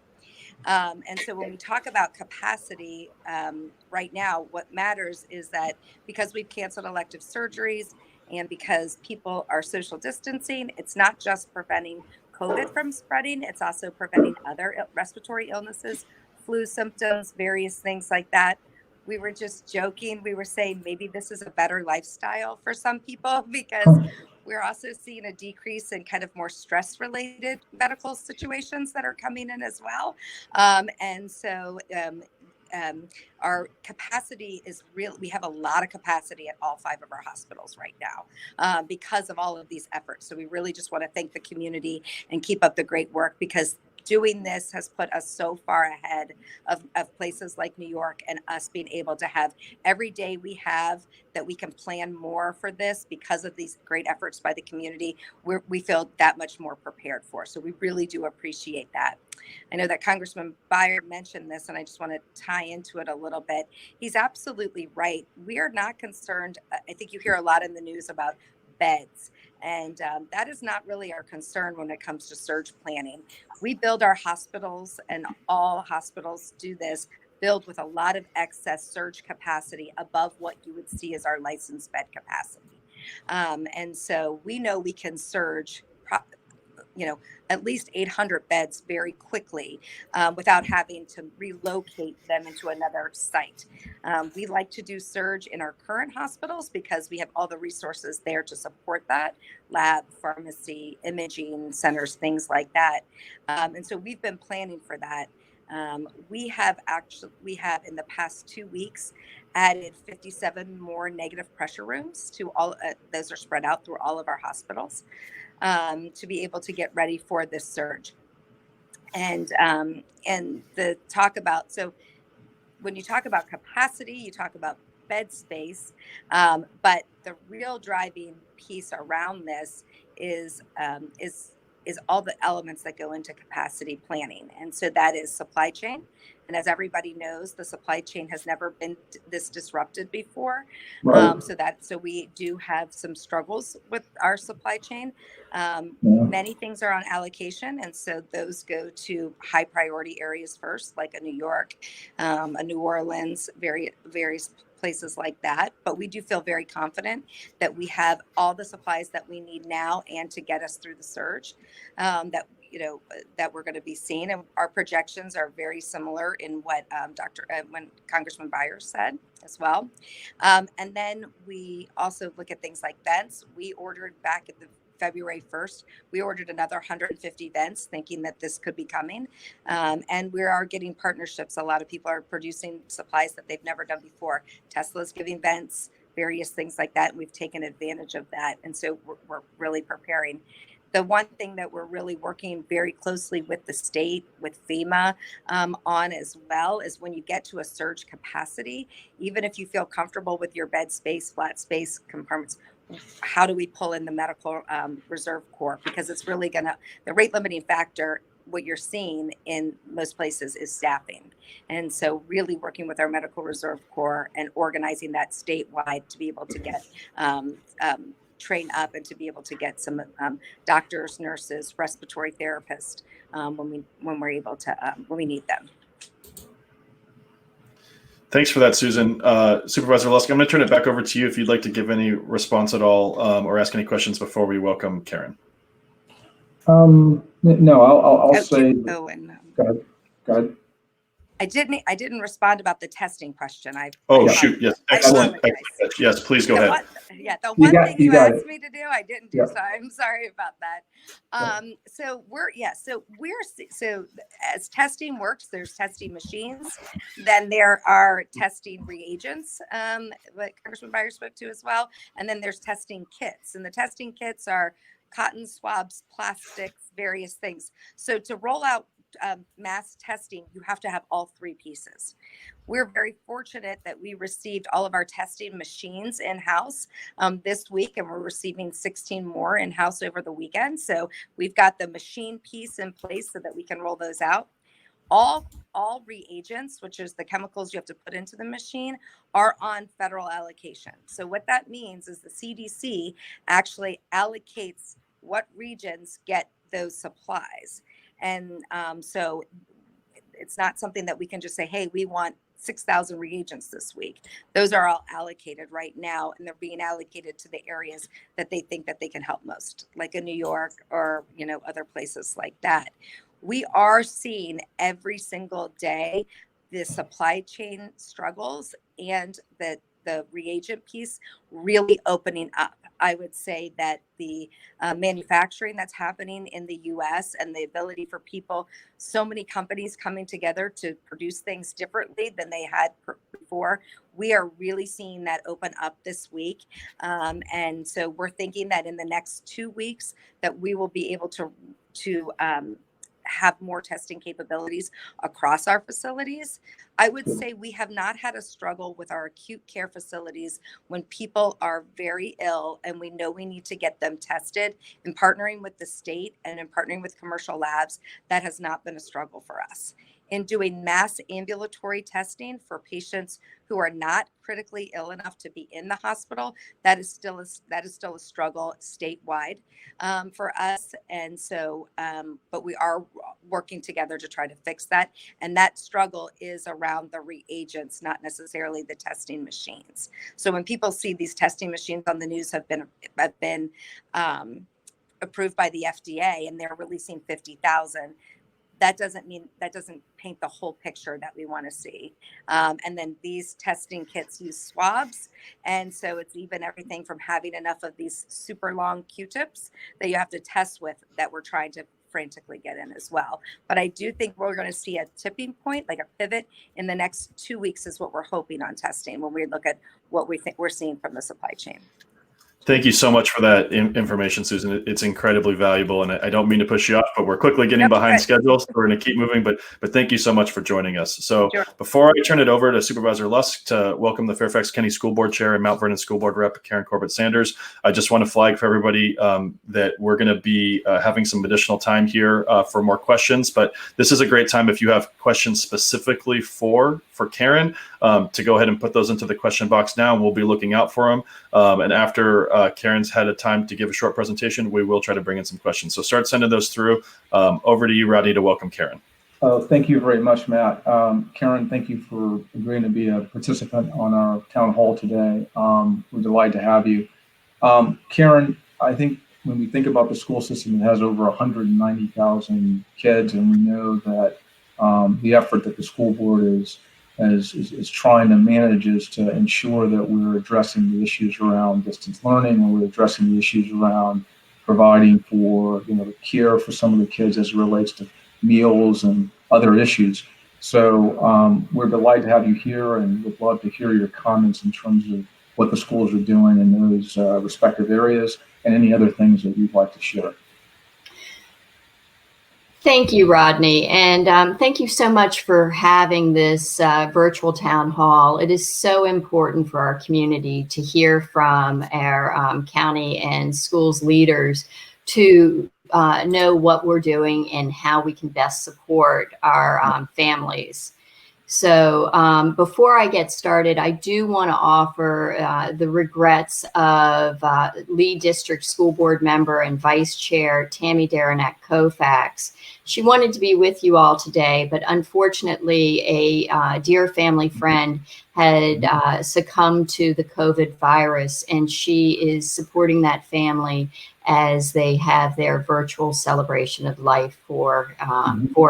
[SPEAKER 6] And so when we talk about capacity right now, what matters is that because we've canceled elective surgeries and because people are social distancing, it's not just preventing COVID from spreading, it's also preventing other respiratory illnesses, flu symptoms, various things like that. We were just joking. We were saying maybe this is a better lifestyle for some people because we're also seeing a decrease in kind of more stress-related medical situations that are coming in as well. And so our capacity is real. We have a lot of capacity at all 5 of our hospitals right now because of all of these efforts. So we really just want to thank the community and keep up the great work because doing this has put us so far ahead of places like New York, and us being able to have every day we have that we can plan more for this because of these great efforts by the community. We feel that much more prepared for. So we really do appreciate that. I know that Congressman Beyer mentioned this, and I just want to tie into it a little bit. He's absolutely right. We are not concerned. I think you hear a lot in the news about beds, and that is not really our concern when it comes to surge planning. We build our hospitals, and all hospitals do this, build with a lot of excess surge capacity above what you would see as our licensed bed capacity. And so we know we can surge at least 800 beds very quickly without having to relocate them into another site. We like to do surge in our current hospitals because we have all the resources there to support that: lab, pharmacy, imaging centers, things like that. And so we've been planning for that. We have in the past 2 weeks added 57 more negative pressure rooms to all. Those are spread out through all of our hospitals to be able to get ready for this surge. And the talk about, so when you talk about capacity, you talk about bed space, but the real driving piece around this is all the elements that go into capacity planning. And so that is supply chain. And as everybody knows, the supply chain has never been this disrupted before.
[SPEAKER 2] Right.
[SPEAKER 6] So we do have some struggles with our supply chain. Many things are on allocation, and so those go to high priority areas first, like a New York, a New Orleans, various places like that. But we do feel very confident that we have all the supplies that we need now and to get us through the surge that we're going to be seeing. And our projections are very similar in what when Congressman Beyer said as well. And then we also look at things like vents. We ordered back at the February 1st, we ordered another 150 vents, thinking that this could be coming. And we are getting partnerships. A lot of people are producing supplies that they've never done before. Tesla's giving vents, various things like that. And we've taken advantage of that. And so we're really preparing. The one thing that we're really working very closely with the state, with FEMA on as well, is when you get to a surge capacity, even if you feel comfortable with your bed space, flat space compartments, how do we pull in the medical reserve corps? Because it's really the rate limiting factor, what you're seeing in most places, is staffing. And so really working with our medical reserve corps and organizing that statewide to be able to get train up and to be able to get some doctors, nurses, respiratory therapists when we're able to when we need them.
[SPEAKER 1] Thanks for that, Susan. Supervisor Lusk, I'm going to turn it back over to you if you'd like to give any response at all or ask any questions before we welcome Karen.
[SPEAKER 2] No, I'll say.
[SPEAKER 6] Go
[SPEAKER 2] ahead.
[SPEAKER 6] I didn't respond about the testing question.
[SPEAKER 1] Shoot. Yes. Excellent. Yes, please go ahead.
[SPEAKER 6] The one thing you asked me to do, I didn't do.
[SPEAKER 2] Yeah.
[SPEAKER 6] So I'm sorry about that. So as testing works, there's testing machines, then there are testing reagents, like Congressman Beyer spoke to as well. And then there's testing kits, and the testing kits are cotton swabs, plastics, various things. So to roll out mass testing, you have to have all three pieces. We're very fortunate that we received all of our testing machines in-house this week, and we're receiving 16 more in-house over the weekend. So we've got the machine piece in place so that we can roll those out. All reagents, which is the chemicals you have to put into the machine, are on federal allocation. So what that means is the CDC actually allocates what regions get those supplies. And so it's not something that we can just say, hey, we want 6,000 reagents this week. Those are all allocated right now, and they're being allocated to the areas that they think that they can help most, like in New York or, other places like that. We are seeing every single day the supply chain struggles and the reagent piece really opening up. I would say that the manufacturing that's happening in the US and the ability for people, so many companies coming together to produce things differently than they had before, we are really seeing that open up this week. And so we're thinking that in the next 2 weeks that we will be able to have more testing capabilities across our facilities. I would say we have not had a struggle with our acute care facilities when people are very ill and we know we need to get them tested. In partnering with the state and in partnering with commercial labs, that has not been a struggle for us. In doing mass ambulatory testing for patients who are not critically ill enough to be in the hospital, that is still a struggle statewide for us. And so, but we are working together to try to fix that. And that struggle is around the reagents, not necessarily the testing machines. So when people see these testing machines on the news have been approved by the FDA and they're releasing 50,000. That doesn't paint the whole picture that we want to see. And then these testing kits use swabs. And so it's even everything from having enough of these super long Q-tips that you have to test with that we're trying to frantically get in as well. But I do think we're going to see a tipping point, like a pivot in the next 2 weeks is what we're hoping on testing when we look at what we think we're seeing from the supply chain.
[SPEAKER 1] Thank you so much for that information, Susan. It's incredibly valuable, and I don't mean to push you off, but we're quickly getting behind schedule, so we're going to keep moving. But thank you so much for joining us. So before I turn it over to Supervisor Lusk to welcome the Fairfax County School Board Chair and Mount Vernon School Board Rep Karen Corbett Sanders, I just want to flag for everybody that we're going to be having some additional time here for more questions. But this is a great time if you have questions specifically for Karen to go ahead and put those into the question box now, and we'll be looking out for them. And after Karen's had a time to give a short presentation, we will try to bring in some questions. So start sending those through. Over to you, Rodney, to welcome Karen.
[SPEAKER 2] Thank you very much, Matt. Karen, thank you for agreeing to be a participant on our town hall today. We're delighted to have you. Karen, I think when we think about the school system, it has over 190,000 kids, and we know that the effort that the school board is trying to manage is to ensure that we're addressing the issues around distance learning, and we're addressing the issues around providing for the care for some of the kids as it relates to meals and other issues. So we're delighted to have you here, and would love to hear your comments in terms of what the schools are doing in those respective areas and any other things that you'd like to share.
[SPEAKER 8] Thank you, Rodney, and thank you so much for having this virtual town hall. It is so important for our community to hear from our county and schools leaders to know what we're doing and how we can best support our families. So before I get started, I do want to offer the regrets of Lee District School Board member and Vice Chair Tammy Daranack Koufax. She wanted to be with you all today, but unfortunately a dear family friend had succumbed to the COVID virus, and she is supporting that family as they have their virtual celebration of life for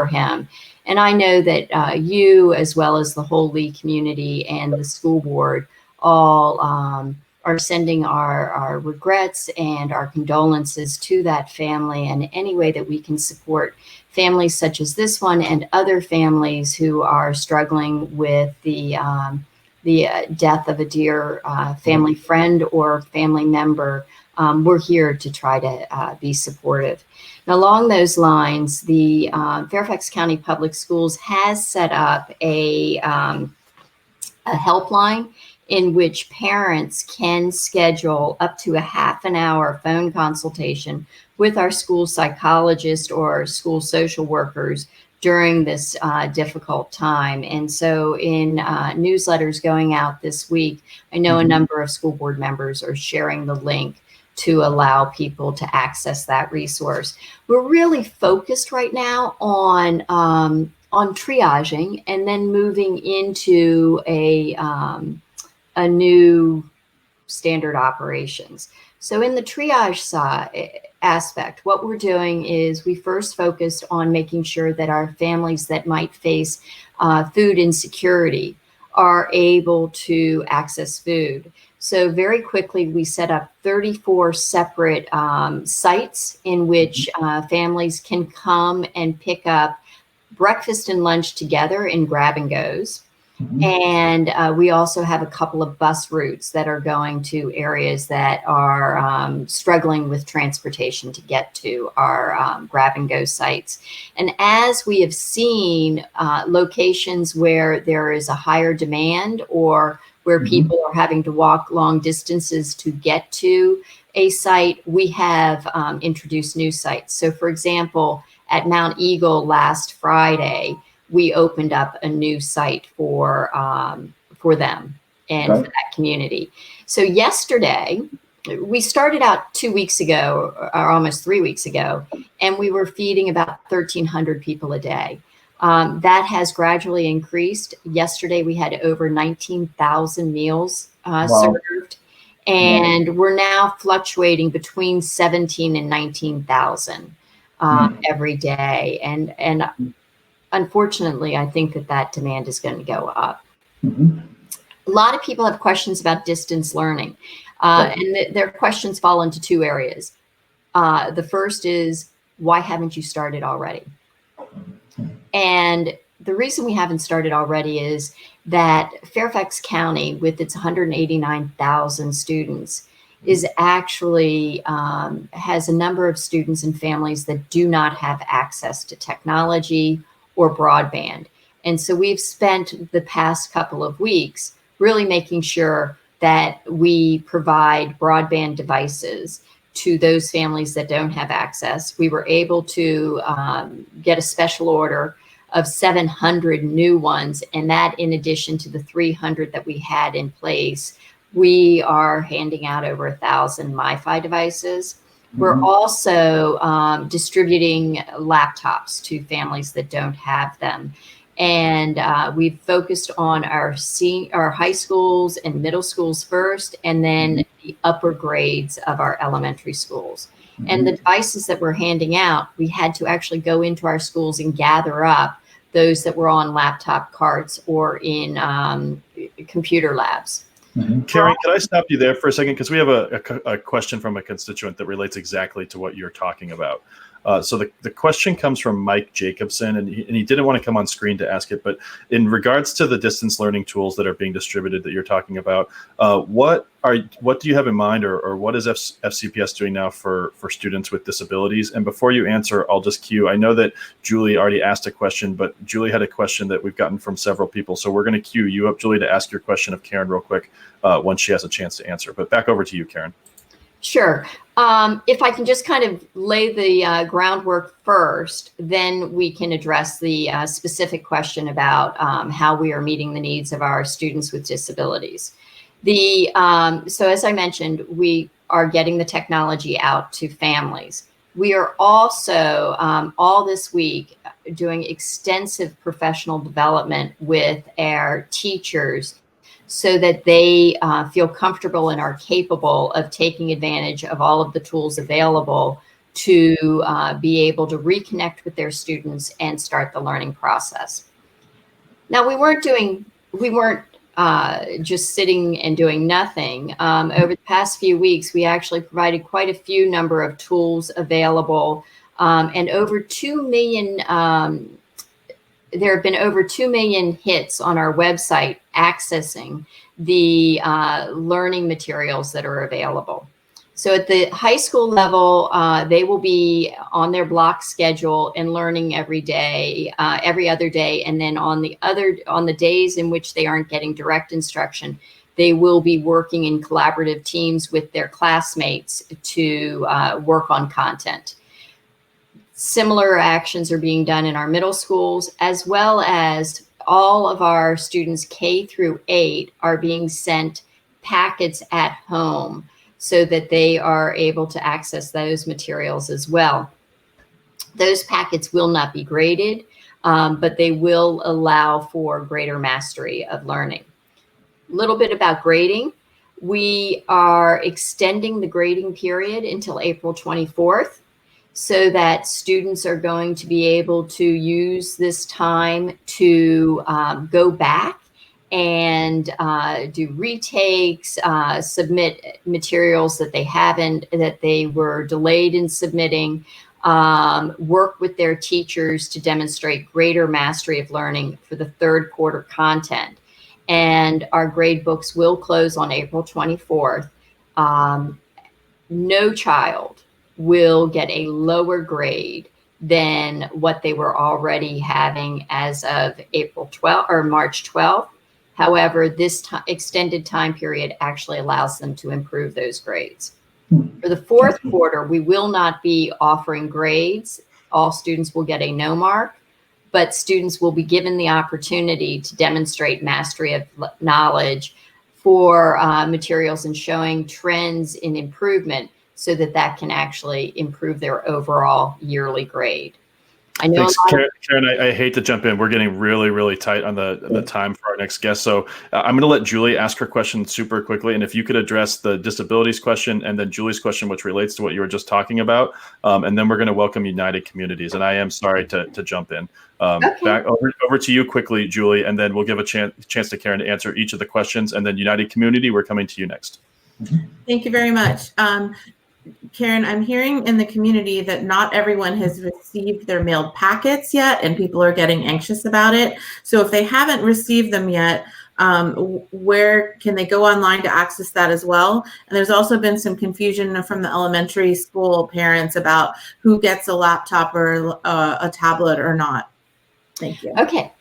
[SPEAKER 8] him. And I know that you, as well as the whole Lee community and the school board, all are sending our regrets and our condolences to that family, and any way that we can support families such as this one and other families who are struggling with the death of a dear family friend or family member. We're here to try to be supportive. And along those lines, the Fairfax County Public Schools has set up a helpline in which parents can schedule up to a half an hour phone consultation with our school psychologist or school social workers during this difficult time. And so in newsletters going out this week, I know a number of school board members are sharing the link to allow people to access that resource. We're really focused right now on triaging and then moving into a new standard operations. So in the triage aspect, what we're doing is we first focused on making sure that our families that might face food insecurity are able to access food. So very quickly, we set up 34 separate sites in which families can come and pick up breakfast and lunch together in grab and goes. And we also have a couple of bus routes that are going to areas that are struggling with transportation to get to our grab and go sites. And as we have seen locations where there is a higher demand or where people are having to walk long distances to get to a site, we have introduced new sites. So for example, at Mount Eagle last Friday, we opened up a new site for them and for that community. So yesterday, we started out 2 weeks ago, or almost 3 weeks ago, and we were feeding about 1,300 people a day. That has gradually increased. Yesterday, we had over 19,000 meals served, and we're now fluctuating between 17 and 19,000 every day. And unfortunately, I think that demand is going to go up. A lot of people have questions about distance learning, and their questions fall into two areas. The first is, why haven't you started already? And the reason we haven't started already is that Fairfax County, with its 189,000 students, is actually has a number of students and families that do not have access to technology or broadband. And so we've spent the past couple of weeks really making sure that we provide broadband devices to those families that don't have access. We were able to get a special order of 700 new ones, and that in addition to the 300 that we had in place, we are handing out over 1,000 MiFi devices. We're also distributing laptops to families that don't have them. And we've focused on our high schools and middle schools first, and then the upper grades of our elementary schools. And the devices that we're handing out, we had to actually go into our schools and gather up those that were on laptop carts or in computer labs.
[SPEAKER 1] Karen, can I stop you there for a second? Because we have a question from a constituent that relates exactly to what you're talking about. So the question comes from Mike Jacobson, and he didn't want to come on screen to ask it, but in regards to the distance learning tools that are being distributed that you're talking about, what do you have in mind, or what is FCPS doing now for students with disabilities? And before you answer, I'll just cue. I know that Julie already asked a question, but Julie had a question that we've gotten from several people. So we're going to cue you up, Julie, to ask your question of Karen real quick once she has a chance to answer. But back over to you, Karen.
[SPEAKER 8] Sure. If I can just kind of lay the groundwork first, then we can address the specific question about how we are meeting the needs of our students with disabilities. So as I mentioned, we are getting the technology out to families. We are also all this week doing extensive professional development with our teachers so that they feel comfortable and are capable of taking advantage of all of the tools available to be able to reconnect with their students and start the learning process. Now, we weren't just sitting and doing nothing. Over the past few weeks, we actually provided quite a few number of tools available, and over 2 million there have been over 2 million hits on our website accessing the learning materials that are available. So at the high school level, they will be on their block schedule and learning every day, every other day. And then on the days in which they aren't getting direct instruction, they will be working in collaborative teams with their classmates to work on content. Similar actions are being done in our middle schools, as well as all of our students K through 8 are being sent packets at home so that they are able to access those materials as well. Those packets will not be graded, but they will allow for greater mastery of learning. A little bit about grading. We are extending the grading period until April 24th. So that students are going to be able to use this time to go back and do retakes, submit materials that they were delayed in submitting, work with their teachers to demonstrate greater mastery of learning for the third quarter content. and our grade books will close on April 24th. No child will get a lower grade than what they were already having as of April 12th or March 12th. However, this extended time period actually allows them to improve those grades. For the fourth quarter, we will not be offering grades. All students will get a no mark, but students will be given the opportunity to demonstrate mastery of knowledge for materials and showing trends in improvement so that that can actually improve their overall yearly grade. I know.
[SPEAKER 1] Thanks, Karen. I hate to jump in. We're getting really, really tight on the time for our next guest. So I'm going to let Julie ask her question super quickly. And if you could address the disabilities question and then Julie's question, which relates to what you were just talking about. And then we're going to welcome United Communities. And I am sorry to jump in.
[SPEAKER 8] Okay.
[SPEAKER 1] Back over to you quickly, Julie, and then we'll give a chance to Karen to answer each of the questions. And then United Community, we're coming to you next.
[SPEAKER 4] Thank you very much. Karen, I'm hearing in the community that not everyone has received their mailed packets yet, and people are getting anxious about it. So if they haven't received them yet, where can they go online to access that as well? And there's also been some confusion from the elementary school parents about who gets a laptop or a tablet or not. Thank you.
[SPEAKER 8] Okay.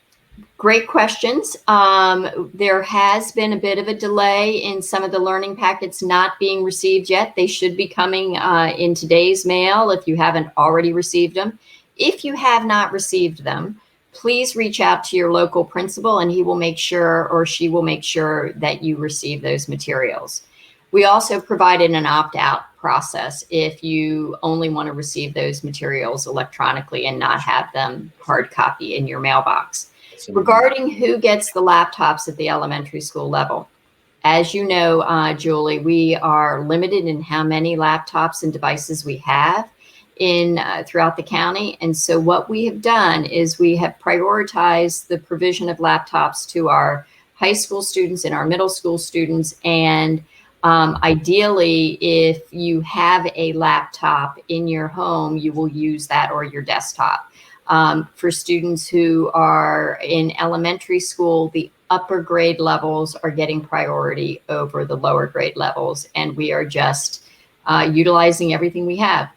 [SPEAKER 8] Great questions. There has been a bit of a delay in some of the learning packets not being received yet. They should be coming in today's mail if you haven't already received them. If you have not received them, please reach out to your local principal and he will make sure or she will make sure that you receive those materials. We also provided an opt-out process if you only want to receive those materials electronically and not have them hard copy in your mailbox. Regarding who gets the laptops at the elementary school level, as you know, Julie, we are limited in how many laptops and devices we have throughout the county. And so what we have done is we have prioritized the provision of laptops to our high school students and our middle school students. And ideally, if you have a laptop in your home, you will use that or your desktop. For students who are in elementary school, the upper grade levels are getting priority over the lower grade levels, and we are just utilizing everything we have.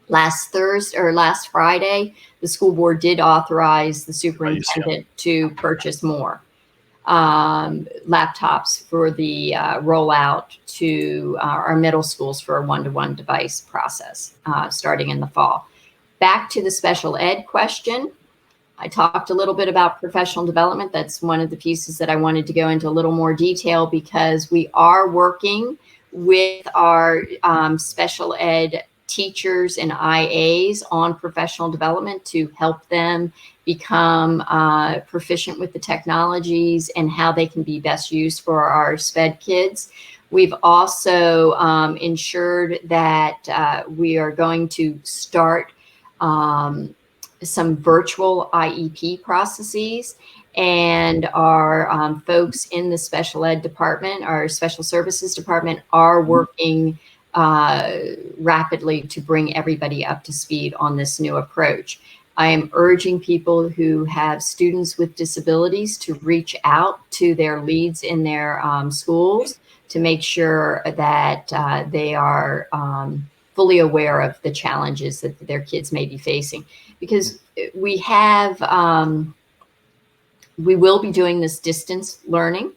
[SPEAKER 8] Last Friday, the school board did authorize the superintendent to purchase more laptops for the rollout to our middle schools for a one-to-one device process starting in the fall. Back to the special ed question. I talked a little bit about professional development. That's one of the pieces that I wanted to go into a little more detail because we are working with our special ed teachers and IAs on professional development to help them become proficient with the technologies and how they can be best used for our SPED kids. We've also ensured that we are going to start some virtual IEP processes, and our folks in the special ed department, our special services department, are working rapidly to bring everybody up to speed on this new approach. I am urging people who have students with disabilities to reach out to their leads in their schools to make sure that they are fully aware of the challenges that their kids may be facing, because we will be doing this distance learning.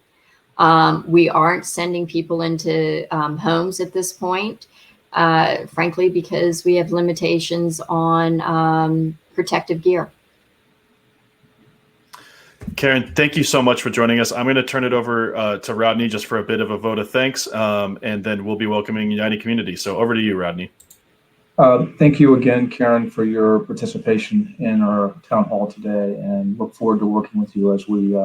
[SPEAKER 8] We aren't sending people into homes at this point, frankly, because we have limitations on protective gear.
[SPEAKER 1] Karen, thank you so much for joining us. I'm going to turn it over to Rodney just for a bit of a vote of thanks, and then we'll be welcoming United Community. So over to you, Rodney.
[SPEAKER 2] Thank you again, Karen, for your participation in our town hall today, and look forward to working with you as we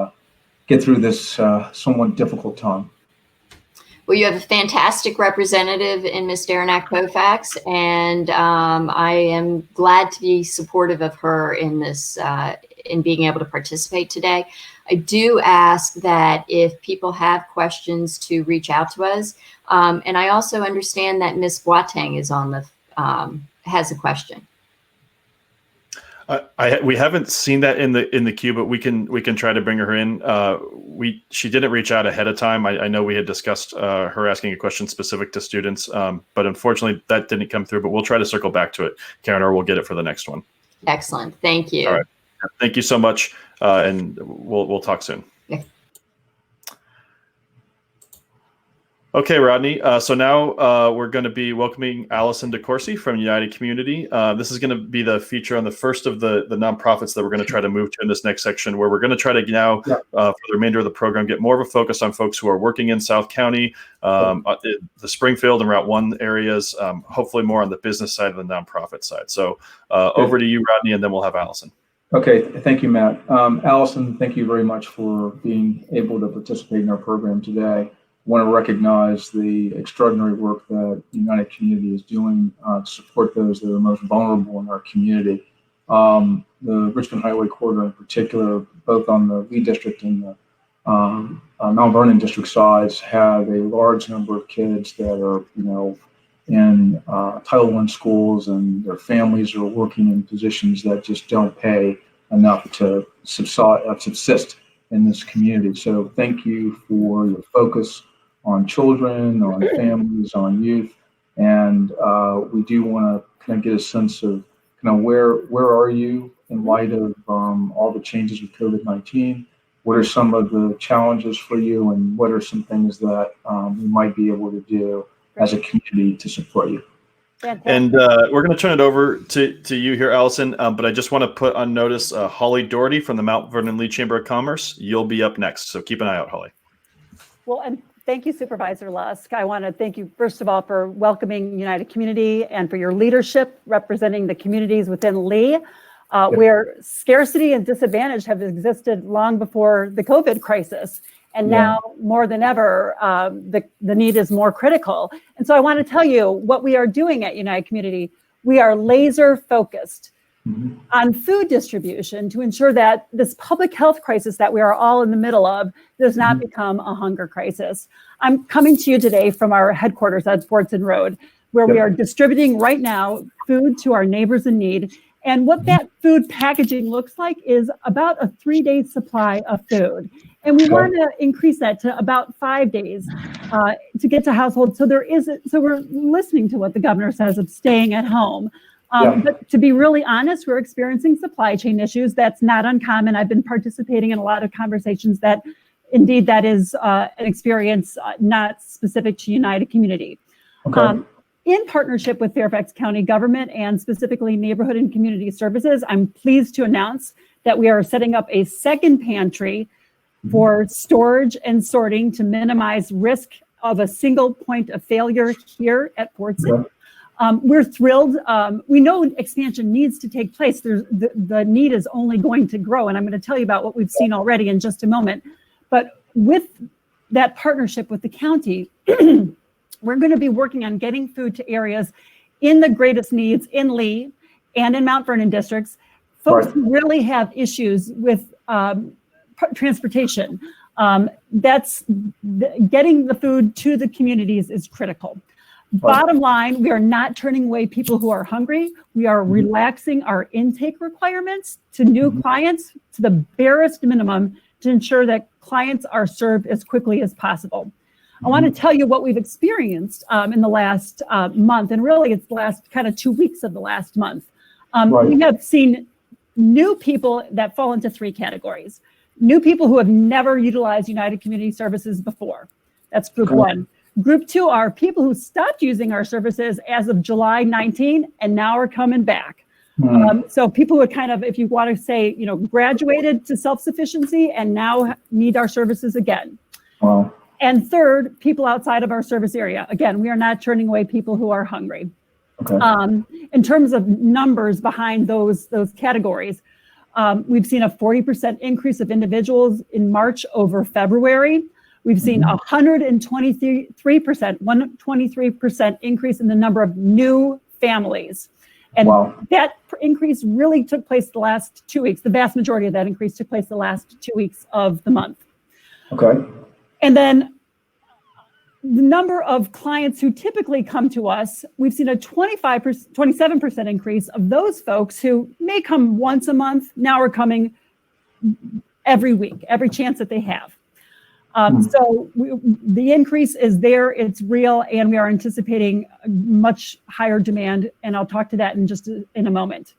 [SPEAKER 2] get through this somewhat difficult time.
[SPEAKER 8] Well, you have a fantastic representative in Ms. Derenak Koufax, and I am glad to be supportive of her in this, in being able to participate today. I do ask that if people have questions to reach out to us, and I also understand that Ms. Boateng is on the has a question.
[SPEAKER 1] We haven't seen that in the queue, but we can try to bring her in. She didn't reach out ahead of time. I know we had discussed her asking a question specific to students, but unfortunately that didn't come through. But we'll try to circle back to it, Karen, or we'll get it for the next one.
[SPEAKER 8] Excellent. Thank you.
[SPEAKER 1] All right. Thank you so much, and we'll talk soon.
[SPEAKER 8] Yeah.
[SPEAKER 1] Okay, Rodney. So now we're going to be welcoming Allison DeCourcy from United Community. This is going to be the feature on the first of the nonprofits that we're going to try to move to in this next section, where we're going to try to now, for the remainder of the program, get more of a focus on folks who are working in South County, the Springfield and Route 1 areas, hopefully more on the business side of the nonprofit side. So over to you, Rodney, and then we'll have Allison.
[SPEAKER 2] Okay, thank you, Matt. Allison, thank you very much for being able to participate in our program today. I want to recognize the extraordinary work that United Community is doing to support those that are most vulnerable in our community. The Richmond Highway Corridor in particular, both on the Lee District and the Mount Vernon District sides, have a large number of kids that are, in Title I schools, and their families are working in positions that just don't pay enough to subsist in this community. So thank you for your focus on children, on families, on youth, and we do want to kind of get a sense of where are you in light of all the changes with COVID-19. What are some of the challenges for you, and what are some things that we might be able to do as a community to support you?
[SPEAKER 1] And we're going to turn it over to you here, Allison. But I just want to put on notice Holly Doherty from the Mount Vernon Lee Chamber of Commerce. You'll be up next, so keep an eye out, Holly.
[SPEAKER 9] Well, and thank you, Supervisor Lusk. I want to thank you, first of all, for welcoming United Community and for your leadership representing the communities within Lee, where scarcity and disadvantage have existed long before the COVID crisis. And now more than ever, the need is more critical. And so I want to tell you what we are doing at United Community. We are laser focused on food distribution to ensure that this public health crisis that we are all in the middle of does not become a hunger crisis. I'm coming to you today from our headquarters at Fordson Road, where we are distributing right now food to our neighbors in need. And what that food packaging looks like is about a 3-day supply of food. And we want to increase that to about 5 days to get to households. So we're listening to what the governor says of staying at home. But to be really honest, we're experiencing supply chain issues. That's not uncommon. I've been participating in a lot of conversations that indeed that is an experience not specific to United Community. In partnership with Fairfax County government and specifically Neighborhood and Community Services, I'm pleased to announce that we are setting up a second pantry for storage and sorting to minimize risk of a single point of failure here at Fordson. We're thrilled. We know expansion needs to take place. The need is only going to grow, and I'm going to tell you about what we've seen already in just a moment. But with that partnership with the county, we're going to be working on getting food to areas in the greatest needs in Lee and in Mount Vernon districts, folks who really have issues with transportation. Getting the food to the communities is critical. Bottom line, we are not turning away people who are hungry. We are relaxing our intake requirements to new clients to the barest minimum to ensure that clients are served as quickly as possible. I want to tell you what we've experienced in the last month, and really it's the last kind of 2 weeks of the last month. We have seen new people that fall into 3 categories. New people who have never utilized United Community Services before. That's group 1. Group 2 are people who stopped using our services as of July 19 and now are coming back. So people who kind of, if you want to say, graduated to self-sufficiency and now need our services again. And third, people outside of our service area. Again, we are not turning away people who are hungry. In terms of numbers behind those categories, we've seen a 40% increase of individuals in March over February. We've seen 123% increase in the number of new families. And that increase really took place the last 2 weeks. The vast majority of that increase took place the last 2 weeks of the month. And then the number of clients who typically come to us, we've seen a 27% increase of those folks who may come once a month, now are coming every week, every chance that they have. The increase is there, it's real, and we are anticipating much higher demand, and I'll talk to that in a moment.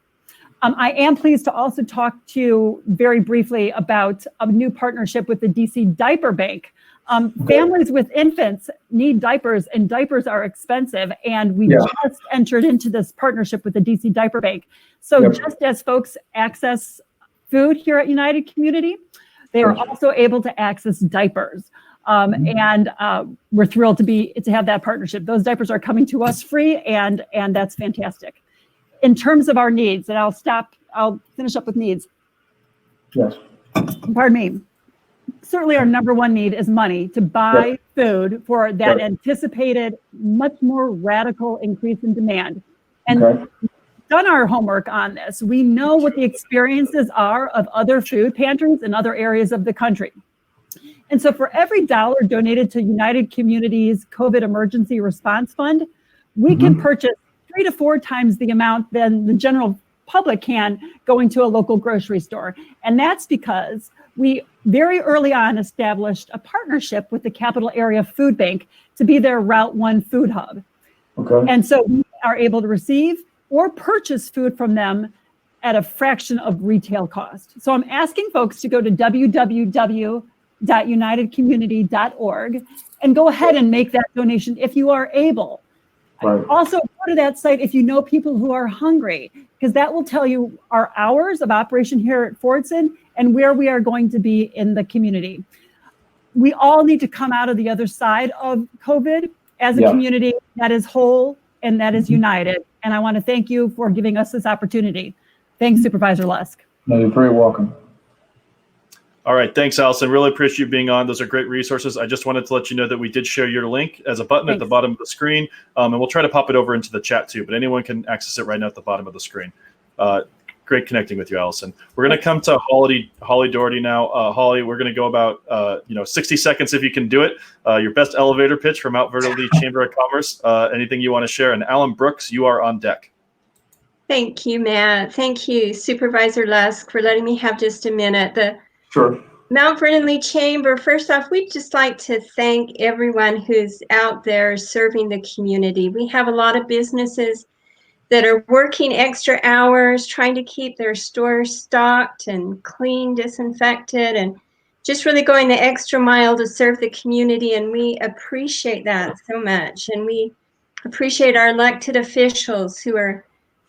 [SPEAKER 9] I am pleased to also talk to you very briefly about a new partnership with the DC Diaper Bank. Families with infants need diapers, and diapers are expensive, and we just entered into this partnership with the DC Diaper Bank. So just as folks access food here at United Community, they are also able to access diapers. And we're thrilled to have that partnership. Those diapers are coming to us free, and that's fantastic. In terms of our needs, and I'll finish up with needs.
[SPEAKER 2] Yes.
[SPEAKER 9] Pardon me. Certainly our number one need is money to buy food for that anticipated, much more radical increase in demand. And we've done our homework on this. We know what the experiences are of other food pantries in other areas of the country. And so for every dollar donated to United Community's COVID Emergency Response Fund, we can purchase 3 to 4 times the amount than the general public can going to a local grocery store. And that's because we very early on established a partnership with the Capital Area Food Bank to be their Route 1 food hub. And so we are able to receive or purchase food from them at a fraction of retail cost. So I'm asking folks to go to www.unitedcommunity.org and go ahead and make that donation if you are able. Also, go to that site if you know people who are hungry, because that will tell you our hours of operation here at Fordson and where we are going to be in the community. We all need to come out of the other side of COVID as a community that is whole and that is united. And I want to thank you for giving us this opportunity. Thanks, Supervisor Lusk.
[SPEAKER 2] No, you're very welcome.
[SPEAKER 1] All right. Thanks, Allison. Really appreciate you being on. Those are great resources. I just wanted to let you know that we did share your link as a button at the bottom of the screen, and we'll try to pop it over into the chat too, but anyone can access it right now at the bottom of the screen. Great connecting with you, Allison. We're going to come to Holly Doherty now. Holly, we're going to go about 60 seconds if you can do it. Your best elevator pitch from Mount Vernon Lee Chamber of Commerce. Anything you want to share? And Alan Brooks, you are on deck.
[SPEAKER 10] Thank you, Matt. Thank you, Supervisor Lusk, for letting me have just a minute.
[SPEAKER 2] Sure.
[SPEAKER 10] Mount Vernon Lee Chamber, first off, we'd just like to thank everyone who's out there serving the community. We have a lot of businesses that are working extra hours, trying to keep their stores stocked and clean, disinfected, and just really going the extra mile to serve the community. And we appreciate that so much. And we appreciate our elected officials who are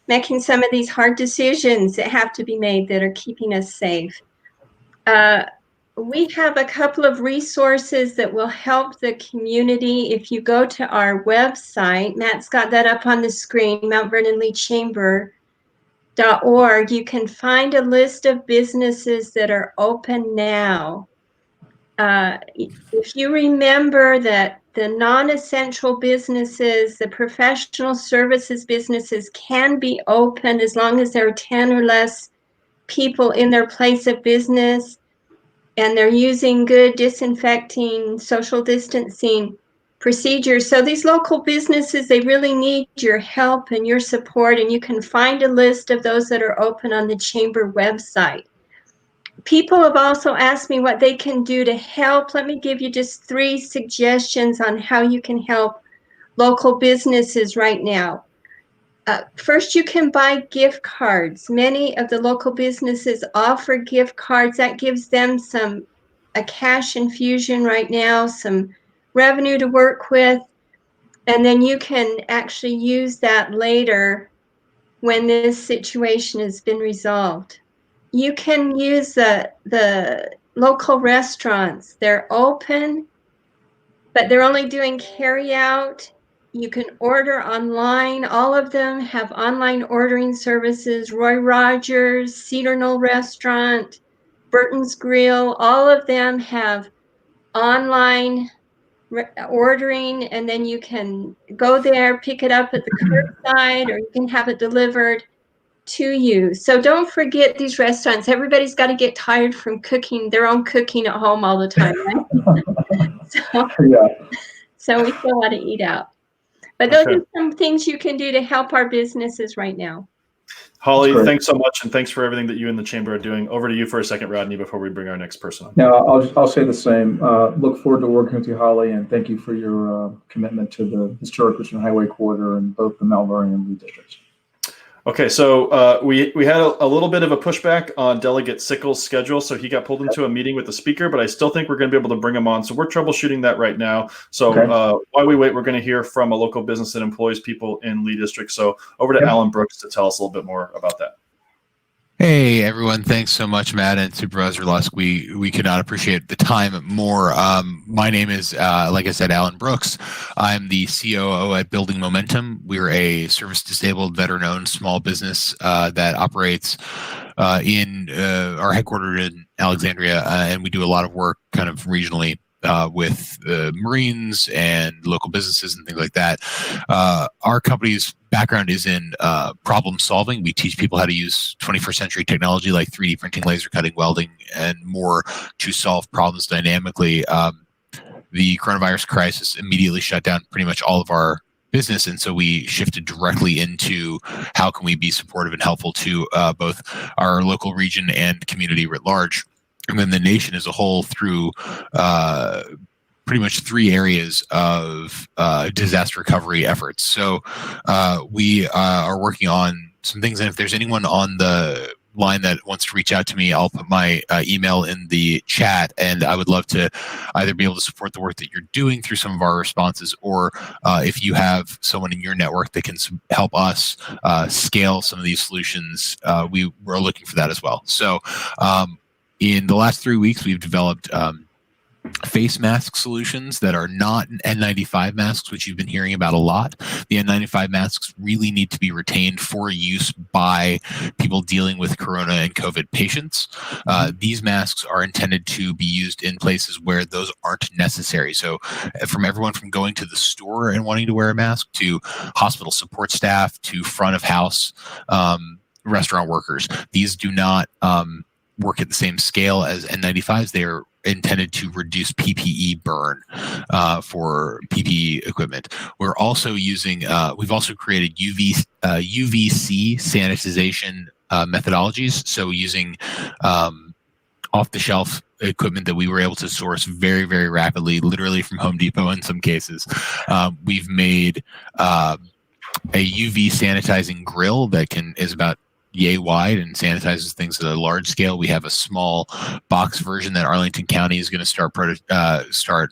[SPEAKER 10] making some of these hard decisions that have to be made that are keeping us safe. We have a couple of resources that will help the community. If you go to our website, Matt's got that up on the screen, mountvernon.lee.chamber.org, you can find a list of businesses that are open now. If you remember that the non-essential businesses, the professional services businesses can be open as long as there are 10 or less people in their place of business, and they're using good disinfecting, social distancing procedures. So these local businesses, they really need your help and your support, and you can find a list of those that are open on the Chamber website. People have also asked me what they can do to help. Let me give you just 3 suggestions on how you can help local businesses right now. First, you can buy gift cards. Many of the local businesses offer gift cards. That gives them a cash infusion right now, some revenue to work with, and then you can actually use that later when this situation has been resolved. You can use the local restaurants. They're open, but they're only doing carry out. You can order online. All of them have online ordering services. Roy Rogers, Cedar Knoll Restaurant, Burton's Grill, all of them have online ordering, and then you can go there, pick it up at the curbside, or you can have it delivered to you. So don't forget these restaurants. Everybody's got to get tired from cooking their own cooking at home all the time, right? So we still want to eat out. But those
[SPEAKER 1] Okay.
[SPEAKER 10] are some things you can do to help our businesses right now.
[SPEAKER 1] Holly,
[SPEAKER 2] That's great.
[SPEAKER 1] thanks so much, and thanks for everything that you and the chamber are doing. Over to you for a second, Rodney, before we bring our next person on.
[SPEAKER 2] Now, I'll say the same. Look forward to working with you, Holly, and thank you for your commitment to the historic Richmond Highway corridor in both the Malvern and Lee districts.
[SPEAKER 1] Okay, so we had a little bit of a pushback on Delegate Sickles' schedule, so he got pulled into a meeting with the speaker, but I still think we're going to be able to bring him on. So we're troubleshooting that right now. So while we wait, we're going to hear from a local business that employs people in Lee District. So over to Alan Brooks to tell us a little bit more about that.
[SPEAKER 11] Hey everyone, thanks so much, Matt and Supervisor Lusk. We could not appreciate the time more. My name is, like I said, Alan Brooks. I'm the COO at Building Momentum. We're a service-disabled, veteran-owned small business that operates in our headquartered in Alexandria, and we do a lot of work kind of regionally with Marines and local businesses and things like that. Our company's background is in problem solving. We teach people how to use 21st century technology like 3D printing, laser cutting, welding, and more to solve problems dynamically. The coronavirus crisis immediately shut down pretty much all of our business, and so we shifted directly into how can we be supportive and helpful to both our local region and community writ large, and then the nation as a whole through pretty much 3 areas of disaster recovery efforts. So we are working on some things, and if there's anyone on the line that wants to reach out to me, I'll put my email in the chat, and I would love to either be able to support the work that you're doing through some of our responses, or if you have someone in your network that can help us scale some of these solutions, we're looking for that as well. So in the last 3 weeks, we've developed face mask solutions that are not N95 masks, which you've been hearing about a lot. The N95 masks really need to be retained for use by people dealing with corona and COVID patients. These masks are intended to be used in places where those aren't necessary. So from everyone from going to the store and wanting to wear a mask, to hospital support staff, to front of house restaurant workers, these do not work at the same scale as N95s. They are intended to reduce PPE burn for PPE equipment. We're also using, we've also created UVC sanitization methodologies. So using off-the-shelf equipment that we were able to source very, very rapidly, literally from Home Depot in some cases. We've made a UV sanitizing grill that is about yay wide and sanitizes things at a large scale. We have a small box version that Arlington County is going to start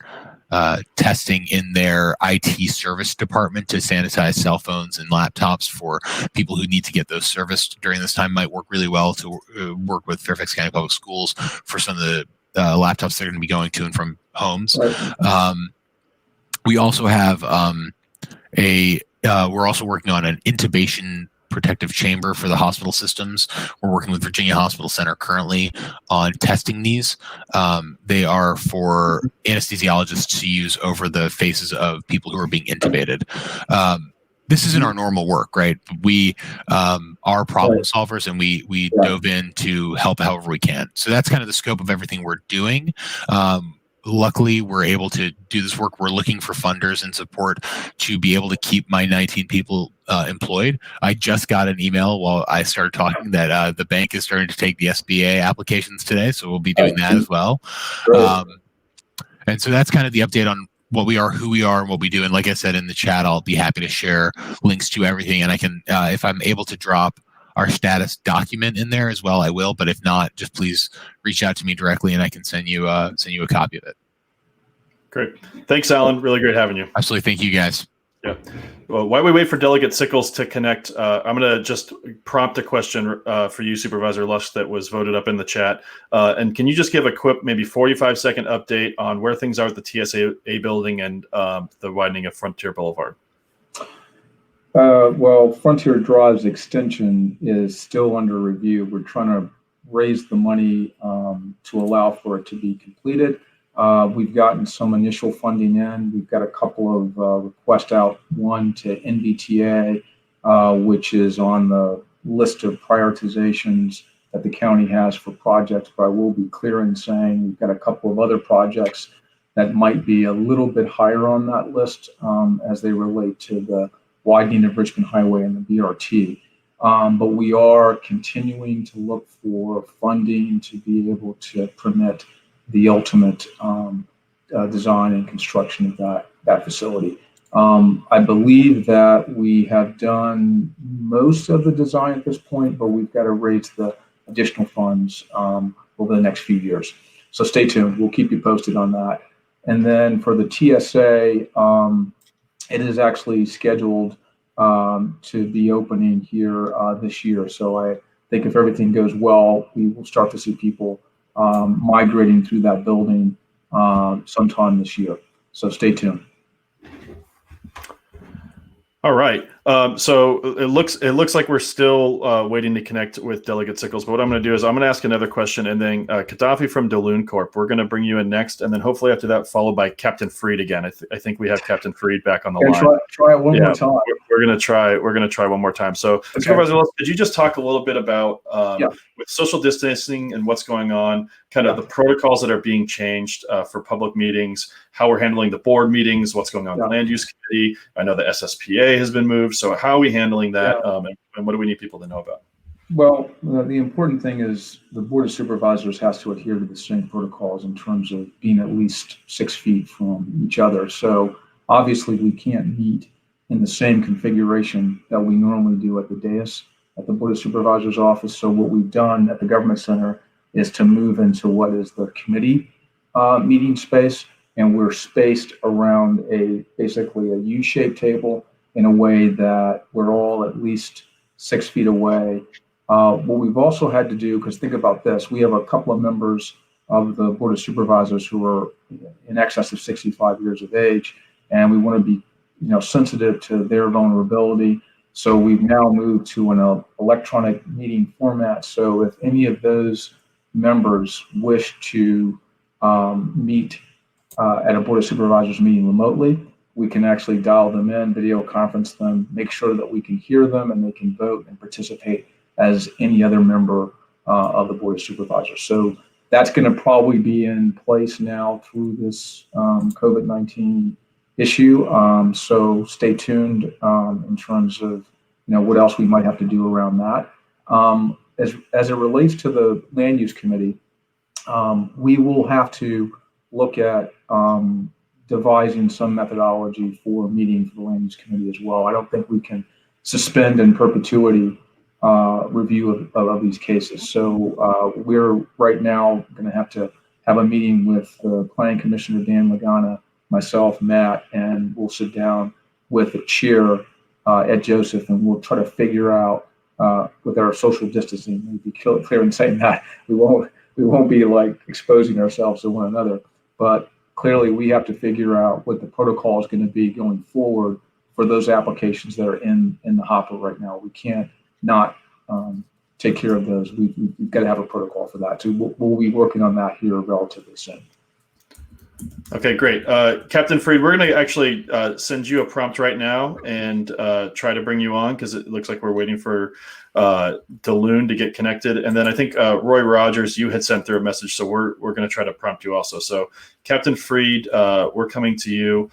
[SPEAKER 11] testing in their IT service department to sanitize cell phones and laptops for people who need to get those serviced during this time. Might work really well to work with Fairfax County Public Schools for some of the laptops they're going to be going to and from homes. We also have we're also working on an intubation protective chamber for the hospital systems. We're working with Virginia Hospital Center currently on testing these. They are for anesthesiologists to use over the faces of people who are being intubated. This isn't our normal work, right? We are problem solvers, and we dove in to help however we can. So that's kind of the scope of everything we're doing. Luckily, we're able to do this work. We're looking for funders and support to be able to keep my 19 people employed. I just got an email while I started talking that the bank is starting to take the SBA applications today, so we'll be doing that as well. And so that's kind of the update on what we are, who we are, and what we do. And like I said in the chat, I'll be happy to share links to everything. And I can, if I'm able to drop our status document in there as well, I will. But if not, just please reach out to me directly, and I can send you a copy of it.
[SPEAKER 1] Great. Thanks, Alan. Really great having you.
[SPEAKER 11] Absolutely. Thank you, guys.
[SPEAKER 1] Yeah. Well, while we wait for Delegate Sickles to connect, I'm going to just prompt a question for you, Supervisor Lusk, that was voted up in the chat. And can you just give a quick, maybe 45-second update on where things are at the TSA building and the widening of Frontier Boulevard?
[SPEAKER 2] Well, Frontier Drive's extension is still under review. We're trying to raise the money to allow for it to be completed. We've gotten some initial funding in. We've got a couple of requests out, one to NBTA, which is on the list of prioritizations that the county has for projects, but I will be clear in saying we've got a couple of other projects that might be a little bit higher on that list as they relate to the widening of Richmond Highway and the BRT. But we are continuing to look for funding to be able to permit the ultimate design and construction of that facility. I believe that we have done most of the design at this point, but we've got to raise the additional funds over the next few years. So stay tuned. We'll keep you posted on that. And then for the TSA, it is actually scheduled to be opening here this year. So I think if everything goes well, we will start to see people migrating through that building sometime this year. So stay tuned.
[SPEAKER 1] All right. So it looks like we're still waiting to connect with Delegate Sickles. But what I'm going to do is I'm going to ask another question, and then Gaddafi from Daloon Corp. We're going to bring you in next, and then hopefully after that, followed by Captain Freed again. I think we have Captain Freed back on the line.
[SPEAKER 2] Try it one more time.
[SPEAKER 1] We're going to try. We're going to try one more time. So, okay. Supervisor, could you just talk a little bit about with social distancing and what's going on, kind of the protocols that are being changed for public meetings, how we're handling the board meetings, what's going on with the land use committee? I know the SSPA has been moved. So how are we handling that, and what do we need people to know about?
[SPEAKER 2] Well, the important thing is the Board of Supervisors has to adhere to the same protocols in terms of being at least 6 feet from each other. So obviously we can't meet in the same configuration that we normally do at the dais at the Board of Supervisors office. So what we've done at the Government Center is to move into what is the committee meeting space, and we're spaced around basically a U-shaped table in a way that we're all at least 6 feet away. What we've also had to do, because think about this, we have a couple of members of the Board of Supervisors who are in excess of 65 years of age, and we want to be sensitive to their vulnerability. So we've now moved to an electronic meeting format. So if any of those members wish to meet at a Board of Supervisors meeting remotely, we can actually dial them in, video conference them, make sure that we can hear them and they can vote and participate as any other member of the Board of Supervisors. So that's going to probably be in place now through this COVID-19 issue. So stay tuned in terms of what else we might have to do around that. As it relates to the Land Use Committee, we will have to look at devising some methodology for meeting for the Land Use Committee as well. I don't think we can suspend in perpetuity review of these cases. So we're right now going to have a meeting with Planning Commissioner Dan Lagana, myself, Matt, and we'll sit down with the chair, Ed Joseph, and we'll try to figure out with our social distancing. We'll be clear in saying that we won't be like exposing ourselves to one another, but clearly we have to figure out what the protocol is going to be going forward for those applications that are in the hopper right now. We can't not take care of those. We've got to have a protocol for that. So we'll be working on that here relatively soon.
[SPEAKER 1] Okay, great. Captain Freed, we're going to actually send you a prompt right now and try to bring you on because it looks like we're waiting for Daloon to get connected. And then I think Roy Rogers, you had sent through a message, so we're going to try to prompt you also. So Captain Freed, we're coming to you.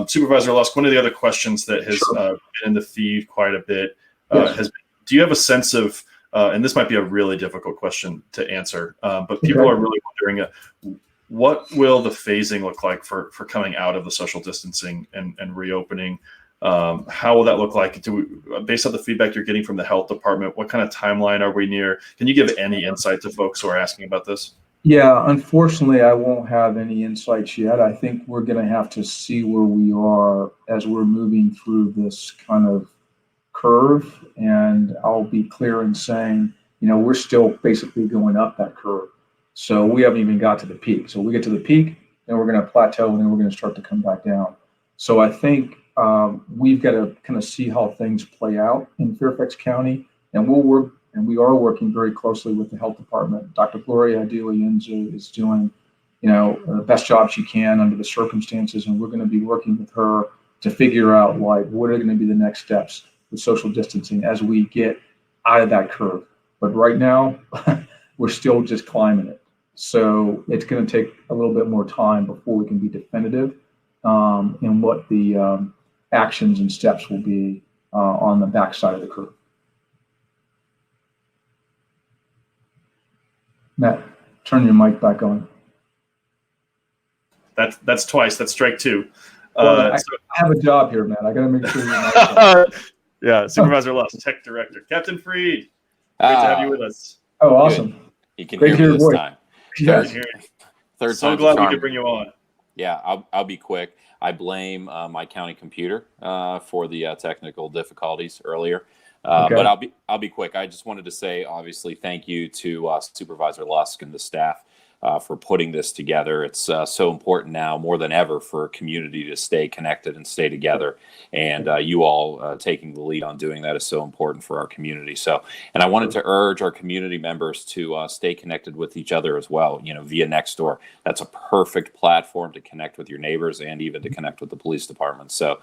[SPEAKER 1] Supervisor Lusk, one of the other questions that has been in the feed quite a bit has been, do you have a sense of, and this might be a really difficult question to answer, but people are really wondering, what will the phasing look like for coming out of the social distancing and reopening? How will that look like? Based on the feedback you're getting from the health department, what kind of timeline are we near? Can you give any insight to folks who are asking about this?
[SPEAKER 2] Yeah, unfortunately, I won't have any insights yet. I think we're going to have to see where we are as we're moving through this kind of curve. And I'll be clear in saying, we're still basically going up that curve. So we haven't even got to the peak. So we get to the peak, then we're going to plateau, and then we're going to start to come back down. So I think we've got to kind of see how things play out in Fairfax County, and we'll work, and we are working very closely with the health department. Dr. Gloria Adelienza is doing, the best job she can under the circumstances, and we're going to be working with her to figure out what are going to be the next steps with social distancing as we get out of that curve. But right now, we're still just climbing it. So it's going to take a little bit more time before we can be definitive in what the actions and steps will be on the backside of the curve. Matt, turn your mic back on.
[SPEAKER 1] That's twice. That's strike two.
[SPEAKER 2] Well, I have a job here, Matt. I got to make sure you're
[SPEAKER 1] yeah, Supervisor Lusk, Tech Director. Captain Freed, great to have you with us.
[SPEAKER 2] Oh, awesome.
[SPEAKER 12] Good. You can
[SPEAKER 2] Great
[SPEAKER 12] hear me this
[SPEAKER 2] voice.
[SPEAKER 12] time.
[SPEAKER 2] Yes.
[SPEAKER 12] Third
[SPEAKER 1] So
[SPEAKER 12] time's a
[SPEAKER 1] glad we
[SPEAKER 12] charm.
[SPEAKER 1] could bring you on.
[SPEAKER 12] Yeah, I'll be quick. I blame my county computer for the technical difficulties earlier.
[SPEAKER 2] Okay.
[SPEAKER 12] But I'll be quick. I just wanted to say, obviously, thank you to Supervisor Lusk and the staff for putting this together. It's so important now more than ever for a community to stay connected and stay together. And you all taking the lead on doing that is so important for our community. So, and I wanted to urge our community members to stay connected with each other as well, via Nextdoor. That's a perfect platform to connect with your neighbors and even to connect with the police department. So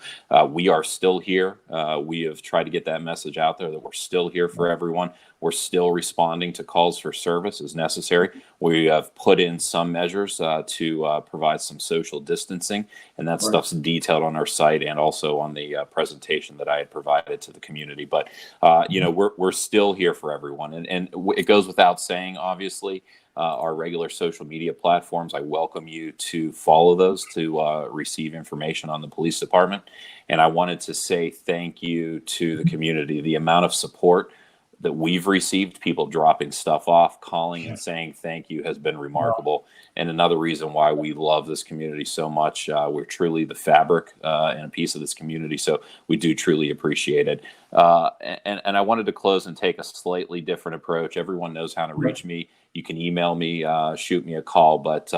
[SPEAKER 12] we are still here. We have tried to get that message out there that we're still here for everyone. We're still responding to calls for service as necessary. We have put in some measures to provide some social distancing, and that stuff's detailed on our site and also on the presentation that I had provided to the community. But we're still here for everyone, and it goes without saying, obviously. Our regular social media platforms, I welcome you to follow those to receive information on the police department. And I wanted to say thank you to the community. The amount of support that we've received, people dropping stuff off, calling and saying thank you, has been remarkable. And another reason why we love this community so much, we're truly the fabric and a piece of this community. So we do truly appreciate it. And I wanted to close and take a slightly different approach. Everyone knows how to reach me. You can email me, shoot me a call, but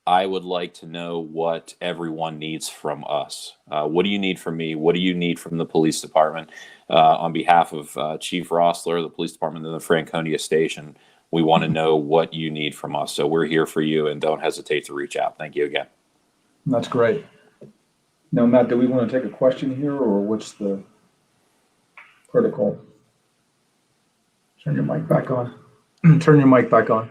[SPEAKER 12] I would like to know what everyone needs from us. What do you need from me? What do you need from the police department? On behalf of Chief Rossler, the police department, and the Franconia station, we want to know what you need from us. So we're here for you, and don't hesitate to reach out. Thank you again.
[SPEAKER 2] That's great. Now, Matt, do we want to take a question here, or what's the protocol? Turn your mic back on. Turn your mic back on.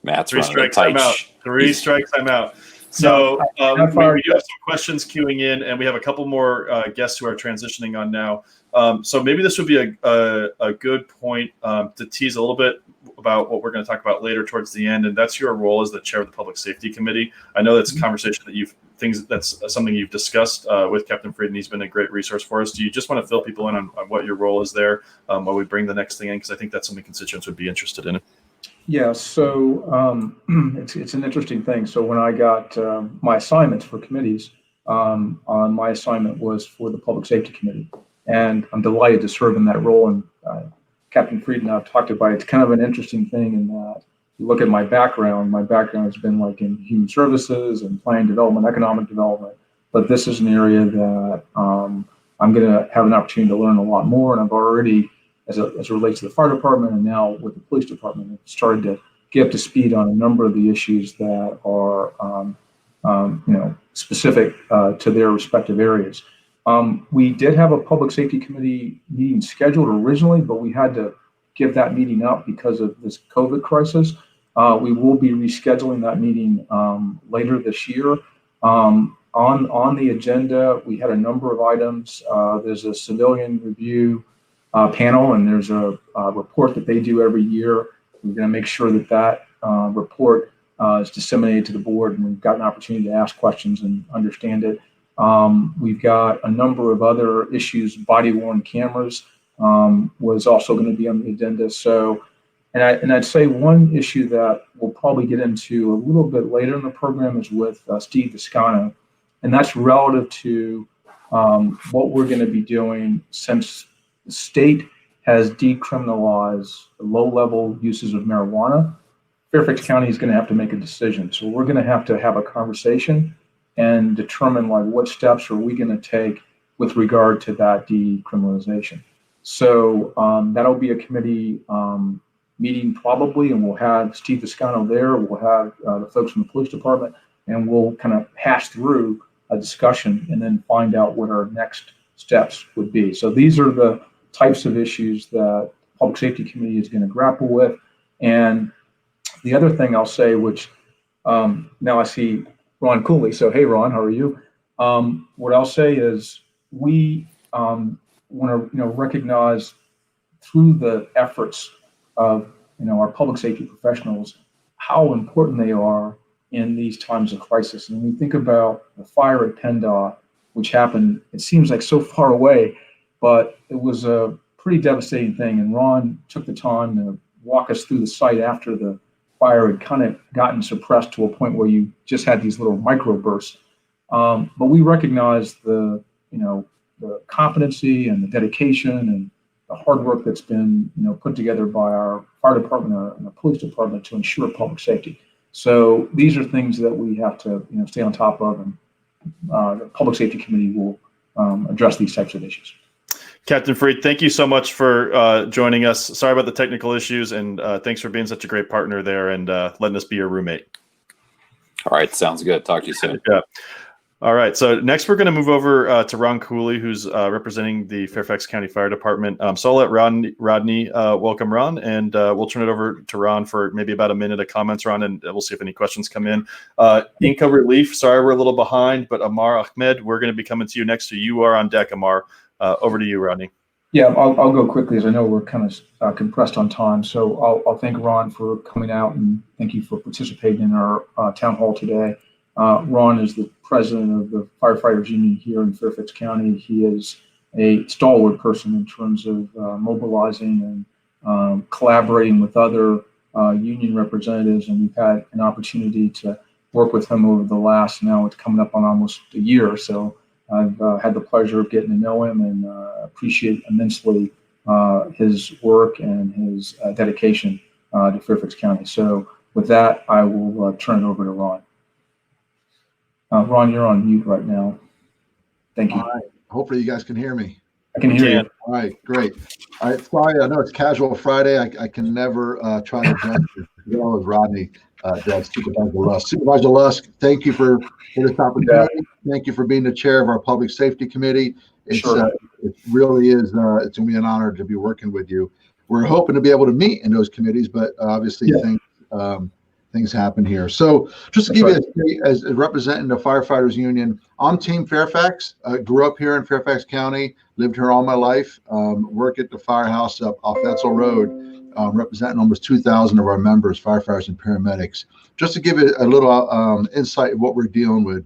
[SPEAKER 12] Matt's
[SPEAKER 1] Three
[SPEAKER 12] running
[SPEAKER 1] strikes,
[SPEAKER 12] tight.
[SPEAKER 1] I'm out. Three strikes, I'm out. So we do have some questions queuing in, and we have a couple more guests who are transitioning on now. So maybe this would be a good point to tease a little bit about what we're going to talk about later towards the end, and that's your role as the chair of the Public Safety Committee. I know that's a conversation that that's something you've discussed with Captain Freed, and he's been a great resource for us. Do you just want to fill people in on what your role is there while we bring the next thing in? Because I think that's something constituents would be interested in.
[SPEAKER 2] Yeah, so it's an interesting thing. So when I got my assignments for committees, my assignment was for the Public Safety Committee, and I'm delighted to serve in that role. And Captain Freed and I have talked about it. It's kind of an interesting thing in that you look at my background has been like in human services and planning development, economic development, but this is an area that I'm going to have an opportunity to learn a lot more, and I've already, as it relates to the fire department and now with the police department, started to get up to speed on a number of the issues that are specific to their respective areas. We did have a public safety committee meeting scheduled originally, but we had to give that meeting up because of this COVID crisis. We will be rescheduling that meeting later this year. On the agenda, we had a number of items. There's a civilian review panel, and there's a report that they do every year. We're going to make sure that report is disseminated to the board, and we've got an opportunity to ask questions and understand it. We've got a number of other issues. Body-worn cameras was also going to be on the agenda. So, and I'd say one issue that we'll probably get into a little bit later in the program is with Steve Descano, and that's relative to what we're going to be doing since the state has decriminalized low-level uses of marijuana. Fairfax County is going to have to make a decision. So we're going to have a conversation and determine what steps are we going to take with regard to that decriminalization. So that'll be a committee meeting probably, and we'll have Steve Descano there. We'll have the folks from the police department, and we'll kind of hash through a discussion and then find out what our next steps would be. So these are the types of issues that Public Safety Committee is going to grapple with. And The other thing I'll say, which now I see Ron Cooley. So, hey, Ron, how are you? What I'll say is we want to recognize through the efforts of our public safety professionals how important they are in these times of crisis. And when we think about the fire at PennDOT, which happened, it seems like so far away, but it was a pretty devastating thing. And Ron took the time to walk us through the site after the fire had kind of gotten suppressed to a point where you just had these little microbursts. But we recognize the competency and the dedication and the hard work that's been put together by our fire department and the police department to ensure public safety. So these are things that we have to stay on top of, and the Public Safety Committee will address these types of issues.
[SPEAKER 1] Captain Freed, thank you so much for joining us. Sorry about the technical issues, and thanks for being such a great partner there and letting us be your roommate.
[SPEAKER 12] All right, sounds good. Talk to you soon.
[SPEAKER 1] Yeah. All right, so next we're going to move over to Ron Cooley, who's representing the Fairfax County Fire Department. So I'll let Rodney welcome Ron, and we'll turn it over to Ron for maybe about a minute of comments, Ron, and we'll see if any questions come in. Inca Relief, sorry we're a little behind, but Amar Ahmed, we're going to be coming to you next. So you are on deck, Amar. Over to you, Rodney.
[SPEAKER 2] Yeah, I'll go quickly as I know we're kind of compressed on time. So I'll thank Ron for coming out, and thank you for participating in our town hall today. Ron is the president of the Firefighters Union here in Fairfax County. He is a stalwart person in terms of mobilizing and collaborating with other union representatives, and we've had an opportunity to work with him over the last, now it's coming up on almost a year. So I've had the pleasure of getting to know him, and appreciate immensely his work and his dedication to Fairfax County. So with that, I will turn it over to Ron. Ron, you're on mute right now. Thank you.
[SPEAKER 13] All right. Hopefully you guys can hear me.
[SPEAKER 2] I can hear you.
[SPEAKER 13] All right, great. All right, sorry, I know it's casual Friday. I can never try to judge you with Rodney, Supervisor Lusk. Supervisor Lusk, thank you for this opportunity. Yeah. Thank you for being the chair of our Public Safety Committee. It really is, it's going to be an honor to be working with you. We're hoping to be able to meet in those committees, but obviously things happen here. So just to give you as representing the Firefighters Union, I'm Team Fairfax. Grew up here in Fairfax County, lived here all my life, work at the firehouse up off Etzel Road, representing almost 2,000 of our members, firefighters and paramedics. Just to give you a little insight of what we're dealing with.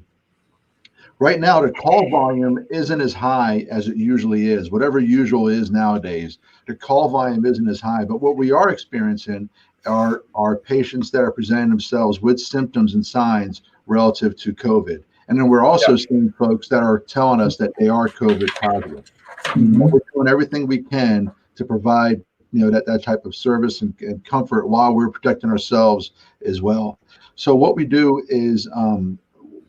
[SPEAKER 13] Right now, the call volume isn't as high as it usually is. Whatever usual is nowadays, the call volume isn't as high. But what we are experiencing are patients that are presenting themselves with symptoms and signs relative to COVID. And then we're also seeing folks that are telling us that they are COVID positive. We're doing everything we can to provide that type of service and comfort while we're protecting ourselves as well. So what we do is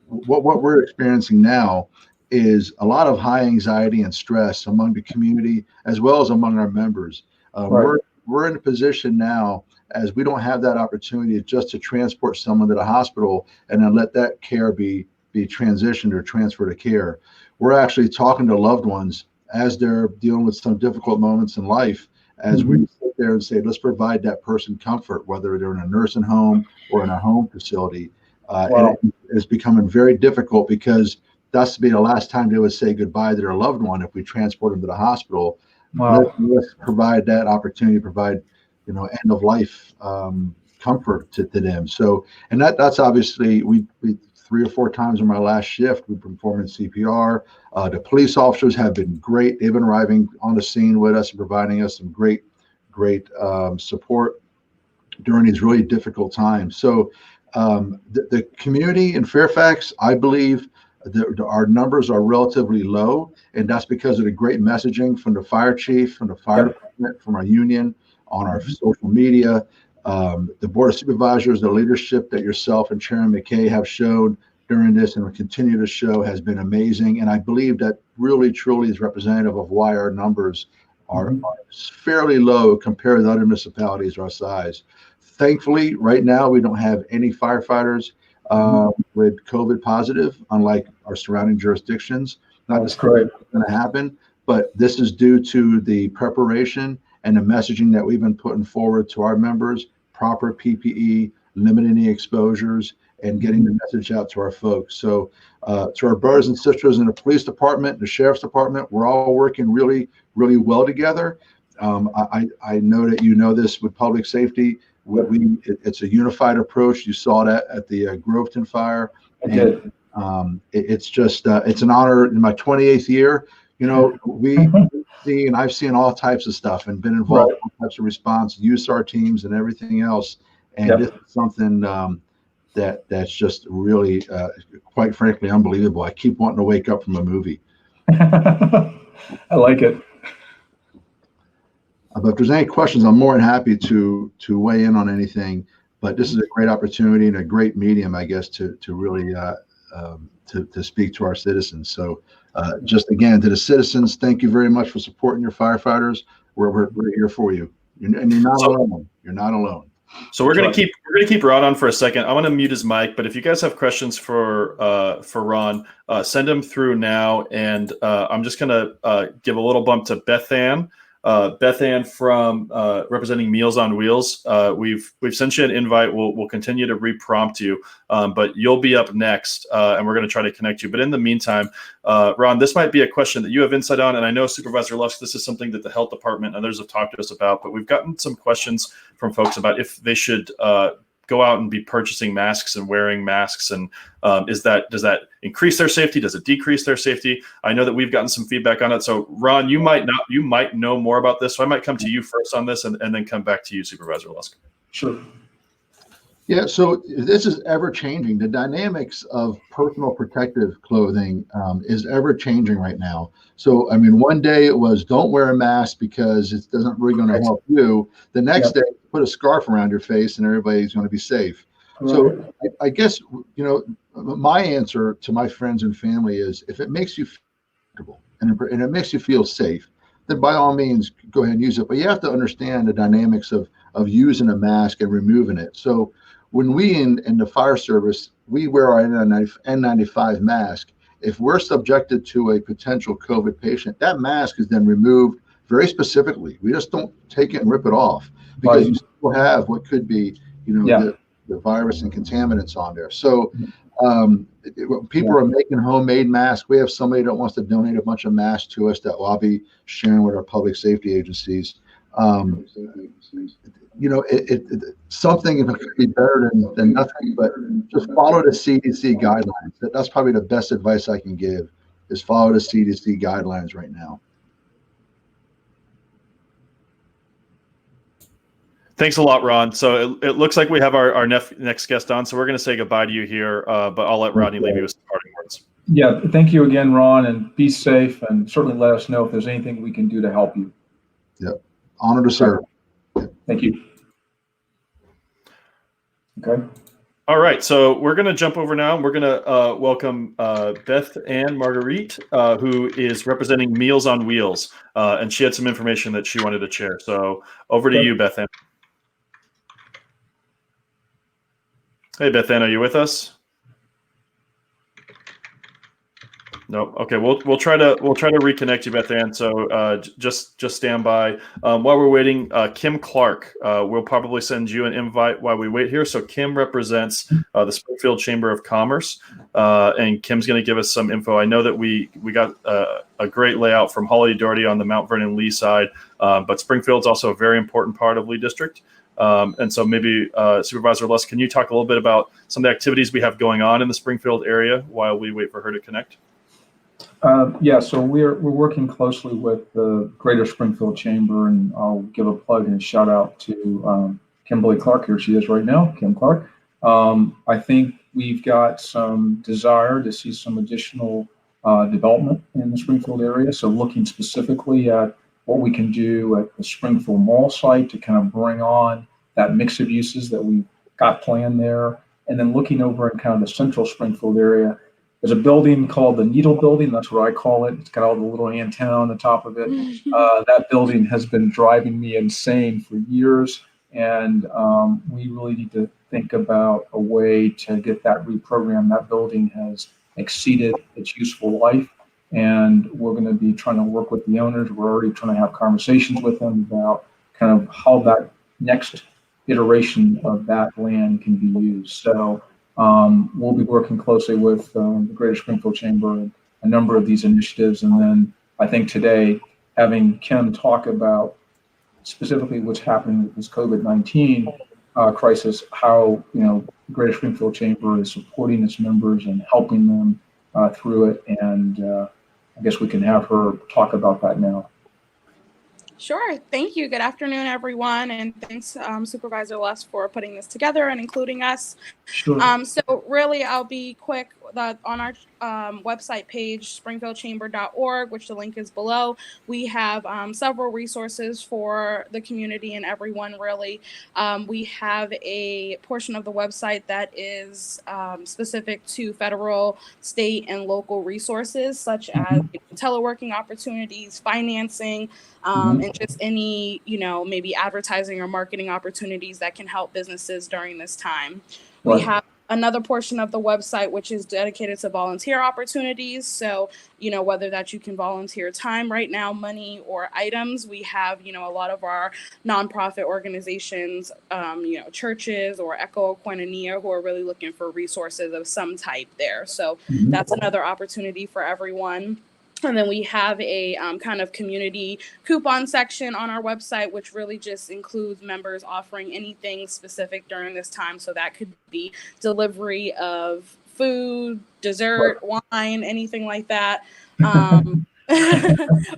[SPEAKER 13] what we're experiencing now is a lot of high anxiety and stress among the community as well as among our members. We're in a position now, as we don't have that opportunity just to transport someone to the hospital and then let that care be transitioned or transferred to care. We're actually talking to loved ones as they're dealing with some difficult moments in life, as we sit there and say, let's provide that person comfort, whether they're in a nursing home or in a home facility. And it's becoming very difficult because that's to be the last time they would say goodbye to their loved one if we transport them to the hospital. Let's provide that opportunity, provide end of life comfort to them. So, and that's obviously we 3 or 4 times in my last shift we've been performing CPR. The police officers have been great. They've been arriving on the scene with us and providing us some great support during these really difficult times. So the community in Fairfax, I believe our numbers are relatively low, and that's because of the great messaging from the fire chief, from the fire department, from our union, on our social media, the board of supervisors, the leadership that yourself and Chairman McKay have shown during this and will continue to show has been amazing. And I believe that really, truly is representative of why our numbers are fairly low compared to other municipalities our size. Thankfully, right now, we don't have any firefighters with COVID positive, unlike our surrounding jurisdictions. That's going to happen, but this is due to the preparation and the messaging that we've been putting forward to our members proper PPE, limiting the exposures, and getting the message out to our folks. So to our brothers and sisters in the police department, the sheriff's department, we're all working really, really well together. I know that you know this with public safety. It's a unified approach. You saw that at the Groveton fire.
[SPEAKER 2] I did.
[SPEAKER 13] It's just it's an honor in my 28th year. You know, I've seen all types of stuff and been involved in all types of response, USAR teams and everything else. And this is something that's just really, quite frankly, unbelievable. I keep wanting to wake up from a movie.
[SPEAKER 2] I like it.
[SPEAKER 13] But if there's any questions, I'm more than happy to weigh in on anything. But this is a great opportunity and a great medium, I guess, to really to speak to our citizens. So just again, to the citizens, thank you very much for supporting your firefighters. We're here for you, and you're not alone. You're not alone.
[SPEAKER 1] So we're gonna keep Ron on for a second. I'm gonna mute his mic, but if you guys have questions for Ron, send them through now. And I'm just gonna give a little bump to Beth Ann. Beth Ann from representing Meals on Wheels. We've sent you an invite. We'll continue to re-prompt you, but you'll be up next, and we're going to try to connect you. But in the meantime, Ron, this might be a question that you have insight on, and I know Supervisor Lusk, this is something that the health department and others have talked to us about. But we've gotten some questions from folks about if they should go out and be purchasing masks and wearing masks, and does that increase their safety? Does it decrease their safety? I know that we've gotten some feedback on it. So Ron, you might know more about this. So I might come to you first on this, and then come back to you, Supervisor Lusk.
[SPEAKER 2] Sure.
[SPEAKER 13] Yeah, so this is ever changing. The dynamics of personal protective clothing is ever changing right now. So, I mean, one day it was don't wear a mask because it doesn't really going to help you. The next day, put a scarf around your face and everybody's going to be safe. Right. So I guess, you know, my answer to my friends and family is if it makes you feel comfortable and it makes you feel safe, then by all means, go ahead and use it. But you have to understand the dynamics of using a mask and removing it. So when we in the fire service, we wear our N95 mask. If we're subjected to a potential COVID patient, that mask is then removed very specifically. We just don't take it and rip it off because you still have what could be, you know, the virus and contaminants on there. So people are making homemade masks. We have somebody that wants to donate a bunch of masks to us that I'll be sharing with our public safety agencies. You know, something could be better than nothing, but just follow the CDC guidelines. That's probably the best advice I can give is follow the CDC guidelines right now.
[SPEAKER 1] Thanks a lot, Ron. So it looks like we have our next guest on. So we're going to say goodbye to you here, but I'll let Rodney leave you with some parting words.
[SPEAKER 2] Yeah, thank you again, Ron, and be safe, and certainly let us know if there's anything we can do to help you.
[SPEAKER 13] Yep, honor to serve.
[SPEAKER 2] Thank you. Okay.
[SPEAKER 1] All right, so we're going to jump over now. We're going to welcome Beth Ann Marguerite, who is representing Meals on Wheels, and she had some information that she wanted to share. So over to you, Beth Ann. Hey, Beth Ann, are you with us? No. Okay. We'll try to reconnect you, Beth Ann. So just stand by. While we're waiting, Kim Clark, we'll probably send you an invite while we wait here. So Kim represents the Springfield Chamber of Commerce, and Kim's going to give us some info. I know that we got a great layout from Holiday Doherty on the Mount Vernon Lee side, but Springfield's also a very important part of Lee District. And so maybe Supervisor Lusk, can you talk a little bit about some of the activities we have going on in the Springfield area while we wait for her to connect?
[SPEAKER 2] Yeah, so we're working closely with the Greater Springfield Chamber, and I'll give a plug and a shout out to Kimberly Clark. Here she is right now, Kim Clark. I think we've got some desire to see some additional development in the Springfield area. So looking specifically at what we can do at the Springfield Mall site to kind of bring on that mix of uses that we've got planned there. And then looking over in kind of the central Springfield area, there's a building called the Needle Building. That's what I call it. It's got all the little antenna on the top of it. That building has been driving me insane for years. And we really need to think about a way to get that reprogrammed. That building has exceeded its useful life. And we're going to be trying to work with the owners. We're already trying to have conversations with them about kind of how that next iteration of that land can be used. So we'll be working closely with the Greater Springfield Chamber and a number of these initiatives. And then I think today, having Kim talk about specifically what's happening with this COVID-19 crisis, how Greater Springfield Chamber is supporting its members and helping them through it. And I guess we can have her talk about that now.
[SPEAKER 14] Sure. Thank you. Good afternoon, everyone. And thanks, Supervisor Lusk, for putting this together and including us.
[SPEAKER 2] Sure.
[SPEAKER 14] So really, I'll be quick. On our website page, springfieldchamber.org, which the link is below, we have several resources for the community and everyone, really. We have a portion of the website that is specific to federal, state, and local resources, such as teleworking opportunities, financing, and just any, maybe advertising or marketing opportunities that can help businesses during this time. We have another portion of the website which is dedicated to volunteer opportunities. So, whether that you can volunteer time right now, money, or items. We have, a lot of our nonprofit organizations, churches or Echo Koinonia, who are really looking for resources of some type there. So that's another opportunity for everyone. And then we have a kind of community coupon section on our website, which really just includes members offering anything specific during this time. So that could be delivery of food, dessert, wine, anything like that.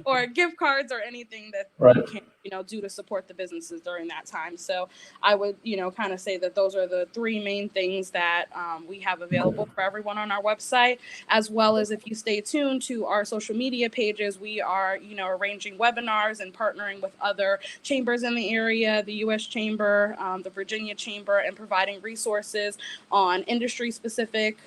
[SPEAKER 14] Or gift cards or anything that you can, do to support the businesses during that time. So I would, kind of say that those are the three main things that we have available for everyone on our website, as well as if you stay tuned to our social media pages, we are, arranging webinars and partnering with other chambers in the area, the U.S. Chamber, the Virginia Chamber, and providing resources on industry specific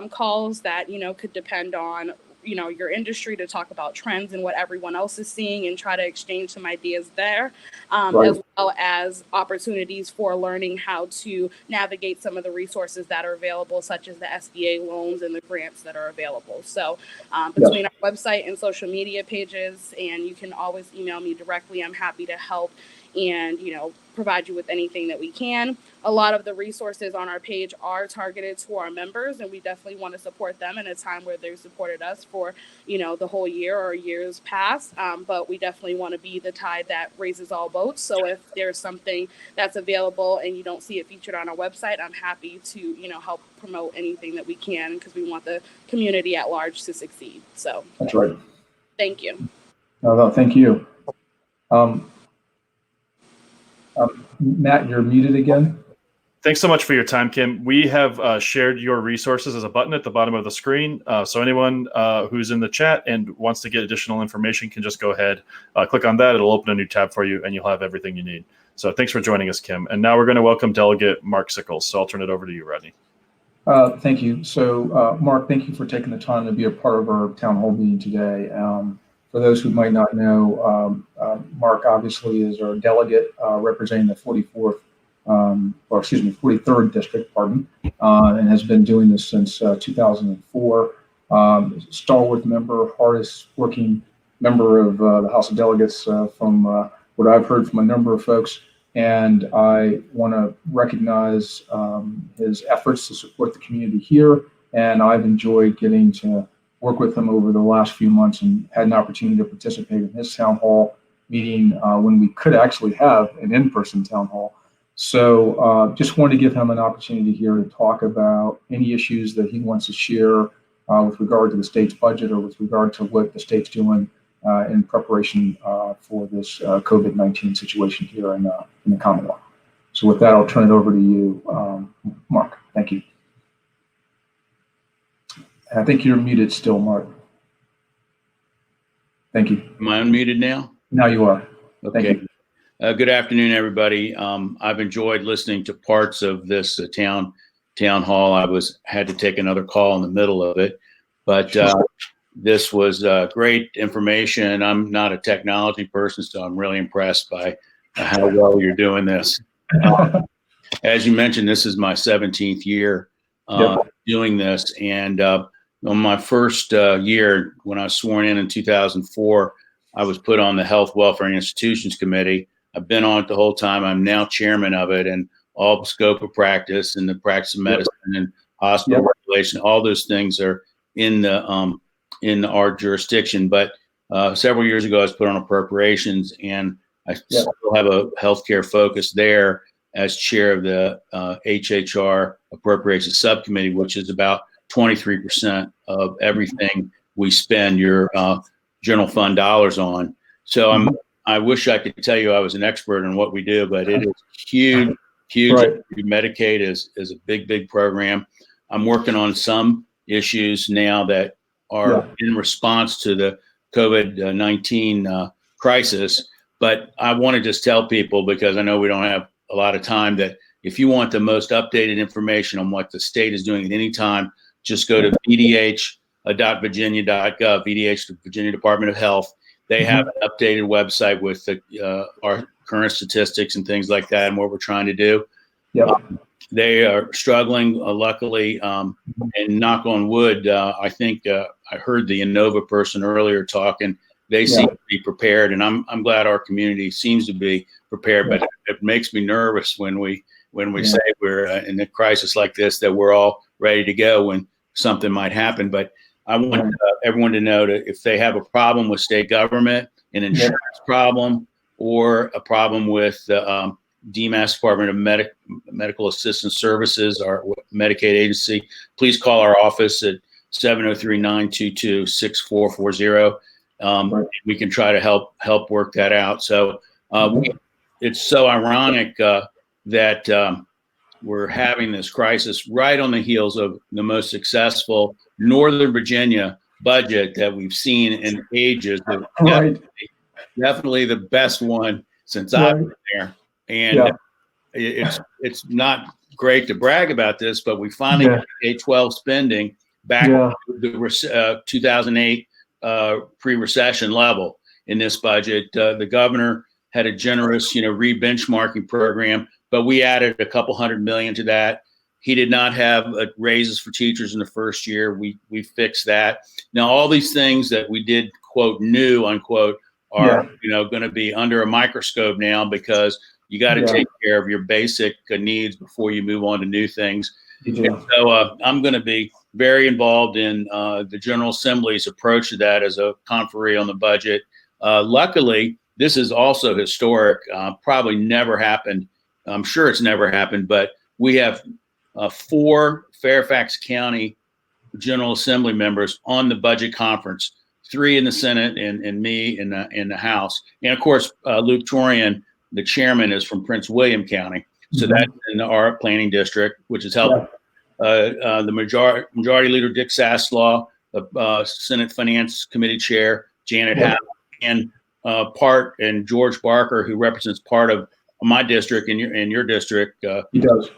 [SPEAKER 14] calls that, could depend on your industry, to talk about trends and what everyone else is seeing and try to exchange some ideas there, as well as opportunities for learning how to navigate some of the resources that are available, such as the SBA loans and the grants that are available. So between our website and social media pages, and you can always email me directly, I'm happy to help and, provide you with anything that we can. A lot of the resources on our page are targeted to our members, and we definitely want to support them in a time where they've supported us for, the whole year or years past. But we definitely want to be the tide that raises all boats. So if there's something that's available and you don't see it featured on our website, I'm happy to, help promote anything that we can, because we want the community at large to succeed. So
[SPEAKER 2] that's right.
[SPEAKER 14] Thank you.
[SPEAKER 2] No, thank you. Matt, you're muted again.
[SPEAKER 1] Thanks so much for your time, Kim. We have shared your resources as a button at the bottom of the screen. So anyone who's in the chat and wants to get additional information can just go ahead, click on that. It'll open a new tab for you, and you'll have everything you need. So thanks for joining us, Kim. And now we're going to welcome Delegate Mark Sickles. So I'll turn it over to you, Rodney.
[SPEAKER 2] Thank you. So, Mark, thank you for taking the time to be a part of our town hall meeting today. For those who might not know, Mark obviously is our delegate representing the 43rd district, and has been doing this since 2004. Stalwart member, hardest working member of the House of Delegates from what I've heard from a number of folks. And I want to recognize his efforts to support the community here. And I've enjoyed getting to work with him over the last few months and had an opportunity to participate in his town hall meeting when we could actually have an in-person town hall. So just wanted to give him an opportunity here to talk about any issues that he wants to share with regard to the state's budget or with regard to what the state's doing in preparation for this COVID-19 situation here in the Commonwealth. So with that, I'll turn it over to you, Mark. Thank you. I think you're muted still, Mark. Thank you.
[SPEAKER 15] Am I unmuted now?
[SPEAKER 2] Now you are.
[SPEAKER 15] Okay.
[SPEAKER 2] Thank you.
[SPEAKER 15] Good afternoon, everybody. I've enjoyed listening to parts of this town hall. Had to take another call in the middle of it, but this was great information. I'm not a technology person, so I'm really impressed by how well you're doing this. As you mentioned, this is my 17th year doing this, and on my first year, when I was sworn in 2004, I was put on the Health, Welfare, and Institutions Committee, I've been on it the whole time. I'm now chairman of it, and all the scope of practice and the practice of medicine and hospital regulation, all those things are in our jurisdiction. But several years ago, I was put on appropriations, and I still have a healthcare focus there as chair of the HHR Appropriations Subcommittee, which is about 23% of everything we spend your general fund dollars on. So I wish I could tell you I was an expert in what we do, but it is huge. Right. Medicaid is a big program. I'm working on some issues now that are in response to the COVID-19 crisis. But I want to just tell people, because I know we don't have a lot of time, that if you want the most updated information on what the state is doing at any time, just go to vdh.virginia.gov, VDH, the Virginia Department of Health. They have an updated website with our current statistics and things like that and what we're trying to do. They are struggling, luckily, and knock on wood, I think I heard the Innova person earlier talking. They seem to be prepared, and I'm glad our community seems to be prepared. But it makes me nervous when we say we're in a crisis like this, that we're all ready to go when something might happen. But I want everyone to know that if they have a problem with state government, an insurance problem, or a problem with the DMAS, Department of Medical Assistance Services, our Medicaid agency, please call our office at 703-922-6440. We can try to help work that out. So it's so ironic that we're having this crisis right on the heels of the most successful Northern Virginia budget that we've seen in ages. Definitely the best one since I've been there. And it's not great to brag about this, but we finally got K-12 spending back to the 2008 pre-recession level in this budget. The governor had a generous, re-benchmarking program, but we added a couple $100 million to that. He did not have raises for teachers in the first year. We fixed that. Now, all these things that we did, quote, new, unquote, are going to be under a microscope now, because you got to take care of your basic needs before you move on to new things. And so I'm going to be very involved in the General Assembly's approach to that as a conferee on the budget. Luckily, this is also historic. Probably never happened. I'm sure it's never happened, but we have 4 Fairfax County General Assembly members on the budget conference, 3 in the Senate and me in the House. And of course, Luke Torian, the chairman, is from Prince William County. So that's in our planning district, which is helping. The majority leader, Dick Saslaw, the Senate Finance Committee chair, Janet Howe, and George Barker, who represents part of my district and your district. He does.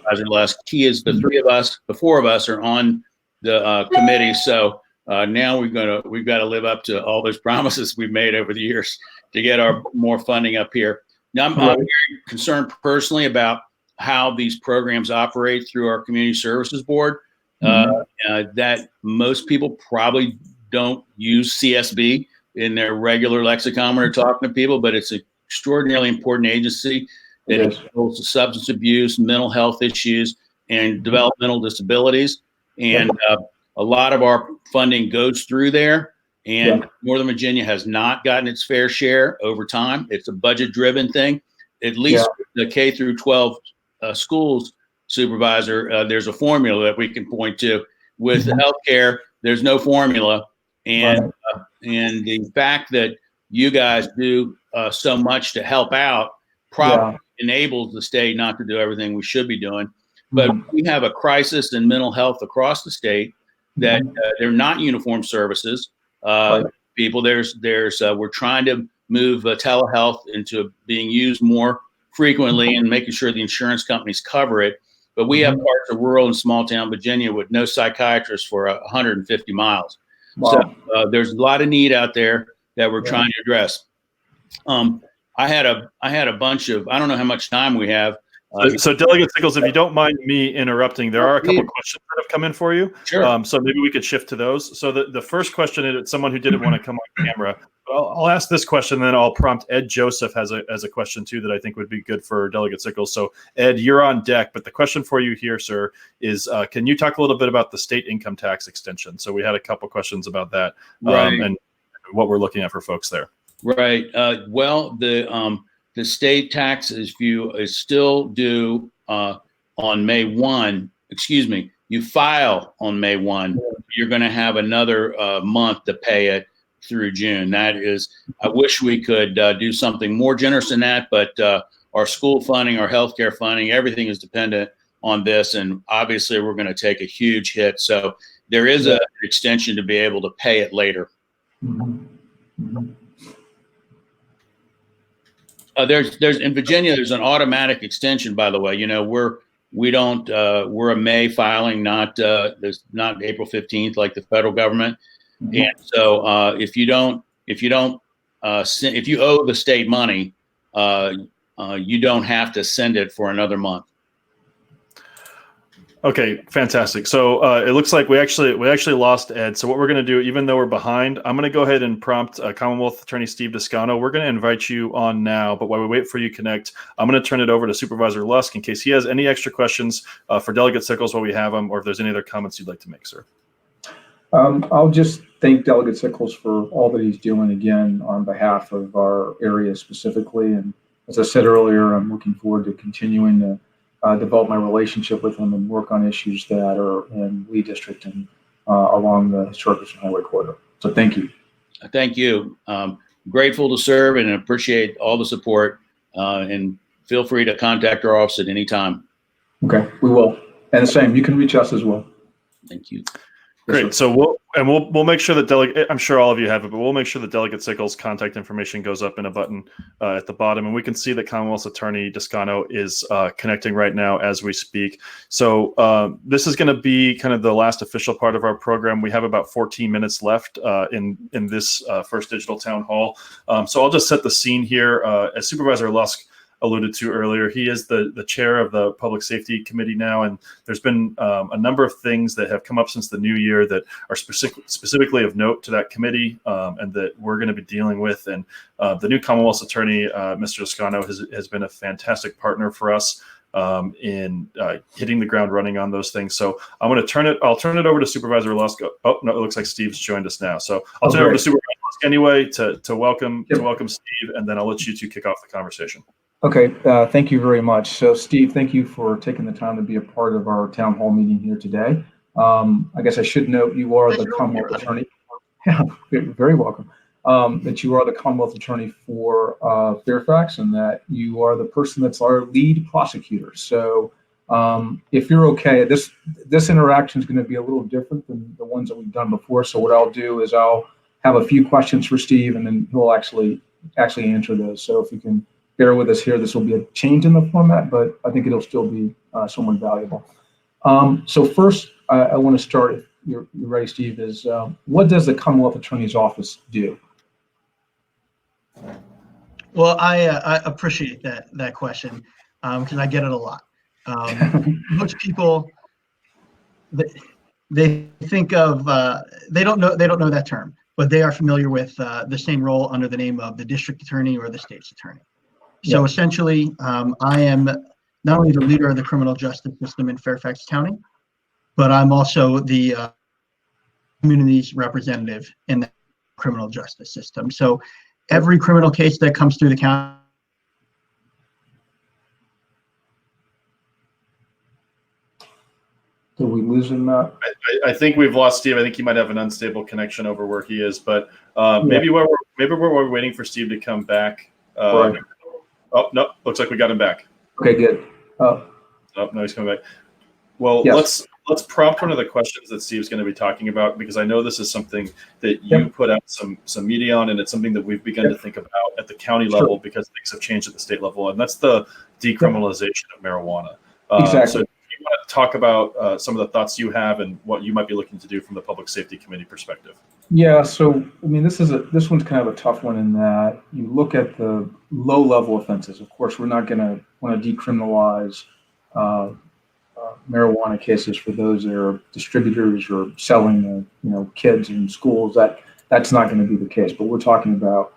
[SPEAKER 15] He is the 4 of us are on the committee. So now we've got to live up to all those promises we've made over the years to get our more funding up here. Now, I'm very concerned personally about how these programs operate through our Community Services Board. That most people probably don't use CSB in their regular lexicon when they're talking to people, but it's an extraordinarily important agency that handles substance abuse, mental health issues, and developmental disabilities. And a lot of our funding goes through there. And Northern Virginia has not gotten its fair share over time. It's a budget-driven thing. At least the K through 12 schools supervisor, there's a formula that we can point to. With healthcare, there's no formula. And the fact that you guys do so much to help out probably enables the state not to do everything we should be doing. But we have a crisis in mental health across the state that they're not uniform services. People, we're trying to move telehealth into being used more frequently and making sure the insurance companies cover it. But we have parts of rural and small town Virginia with no psychiatrists for 150 miles. So there's a lot of need out there that we're trying to address. I had a bunch of, I don't know how much time we have.
[SPEAKER 1] So Delegate Sickles, if you don't mind me interrupting, there are a couple of questions that have come in for you.
[SPEAKER 15] Sure.
[SPEAKER 1] So maybe we could shift to those. So the first question is someone who didn't want to come on camera. I'll ask this question, then I'll prompt Ed Joseph has a question too that I think would be good for Delegate Sickles. So Ed, you're on deck, but the question for you here, sir, is can you talk a little bit about the state income tax extension? So we had a couple questions about that,
[SPEAKER 15] Right.
[SPEAKER 1] And what we're looking at for folks there.
[SPEAKER 15] Right. Well, the state tax is still due on May 1. Excuse me. You file on May 1. You're going to have another month to pay it through June. That is, I wish we could do something more generous than that, but our school funding, our healthcare funding, everything is dependent on this. And obviously we're going to take a huge hit. So there is an extension to be able to pay it later. There's in Virginia, there's an automatic extension, by the way. You know, we're a May filing, not April 15th like the federal government. And so if you owe the state money, you don't have to send it for another month.
[SPEAKER 1] Okay, fantastic. So it looks like we actually lost Ed. So what we're going to do, even though we're behind, I'm going to go ahead and prompt Commonwealth Attorney Steve Descano. We're going to invite you on now, but while we wait for you to connect, I'm going to turn it over to Supervisor Lusk in case he has any extra questions for Delegate Sickles while we have him, or if there's any other comments you'd like to make, sir.
[SPEAKER 2] I'll just thank Delegate Sickles for all that he's doing again on behalf of our area specifically. And as I said earlier, I'm looking forward to continuing to develop my relationship with him and work on issues that are in Lee District and along the Historic Highway Corridor. So thank you.
[SPEAKER 15] Thank you. Grateful to serve and appreciate all the support. And feel free to contact our office at any time.
[SPEAKER 2] Okay, we will. And the same, you can reach us as well.
[SPEAKER 15] Thank you.
[SPEAKER 1] Great. So we'll make sure that Delegate, I'm sure all of you have it, but we'll make sure that Delegate Sickles' contact information goes up in a button at the bottom, and we can see that Commonwealth's Attorney Descano is connecting right now as we speak. So this is going to be kind of the last official part of our program. We have about 14 minutes left in this first digital town hall. So I'll just set the scene here. As Supervisor Lusk alluded to earlier, he is the chair of the Public Safety Committee now, and there's been a number of things that have come up since the new year that are specifically of note to that committee and that we're going to be dealing with. And the new Commonwealth's Attorney, Mr. Descano, has been a fantastic partner for us in hitting the ground running on those things. So I'll turn it over to Supervisor Lusk. Oh no, it looks like Steve's joined us now. So I'll turn it over to Supervisor Lusk anyway to welcome Steve, and then I'll let you two kick off the conversation.
[SPEAKER 2] Okay, thank you very much. So Steve, thank you for taking the time to be a part of our town hall meeting here today. I guess I should note you are the Commonwealth Attorney. Yeah, very welcome. That you are the Commonwealth Attorney for Fairfax, and that you are the person that's our lead prosecutor. So if you're okay, this interaction is going to be a little different than the ones that we've done before. So what I'll do is I'll have a few questions for Steve, and then he'll actually answer those. So if you can bear with us here, this will be a change in the format, but I think it'll still be somewhat valuable. So first, I want to start, if you're ready, Steve, is what does the Commonwealth Attorney's Office do?
[SPEAKER 16] Well, I appreciate that question because I get it a lot. Most people, they think of they don't know that term, but they are familiar with the same role under the name of the district attorney or the state's attorney. So essentially, I am not only the leader of the criminal justice system in Fairfax County, but I'm also the community's representative in the criminal justice system. So every criminal case that comes through the county.
[SPEAKER 2] Did we lose him?
[SPEAKER 1] I think we've lost Steve. I think he might have an unstable connection over where he is, but maybe while we're waiting for Steve to come back. Right. Oh, no, looks like we got him back.
[SPEAKER 2] Okay, good.
[SPEAKER 1] Oh, no, he's coming back. Well, yes. Let's prompt one of the questions that Steve's going to be talking about, because I know this is something that you put out some media on, and it's something that we've begun to think about at the county level because things have changed at the state level, and that's the decriminalization of marijuana.
[SPEAKER 2] Exactly.
[SPEAKER 1] So if you want to talk about some of the thoughts you have and what you might be looking to do from the Public Safety Committee perspective.
[SPEAKER 2] Yeah, so I mean, this one's kind of a tough one in that you look at the low-level offenses. Of course, we're not going to want to decriminalize marijuana cases for those that are distributors or selling, kids in schools. that's not going to be the case. But we're talking about,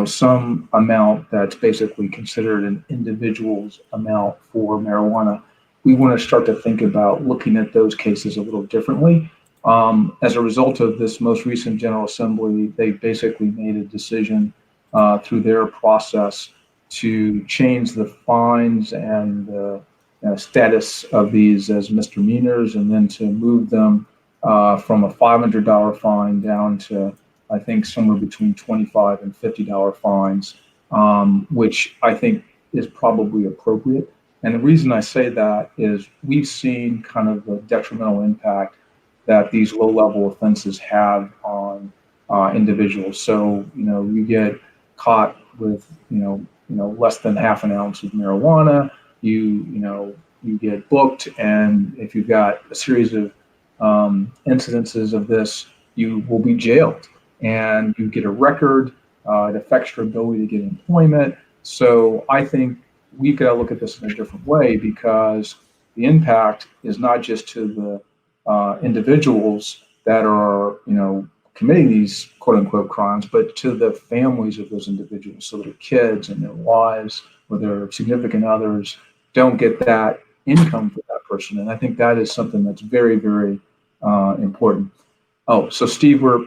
[SPEAKER 2] some amount that's basically considered an individual's amount for marijuana. We want to start to think about looking at those cases a little differently. As a result of this most recent General Assembly, they basically made a decision through their process to change the fines and the status of these as misdemeanors, and then to move them from a $500 fine down to, I think, somewhere between $25 and $50 fines, which I think is probably appropriate. And the reason I say that is we've seen kind of the detrimental impact that these low-level offenses have on individuals. So, you get caught with, less than half an ounce of marijuana, you get booked, and if you've got a series of incidences of this, you will be jailed, and you get a record. It affects your ability to get employment. So I think we've got to look at this in a different way, because the impact is not just to the individuals that are, committing these quote unquote crimes, but to the families of those individuals. So their kids and their wives or their significant others don't get that income for that person. And I think that is something that's very, very important. Oh, so Steve, we're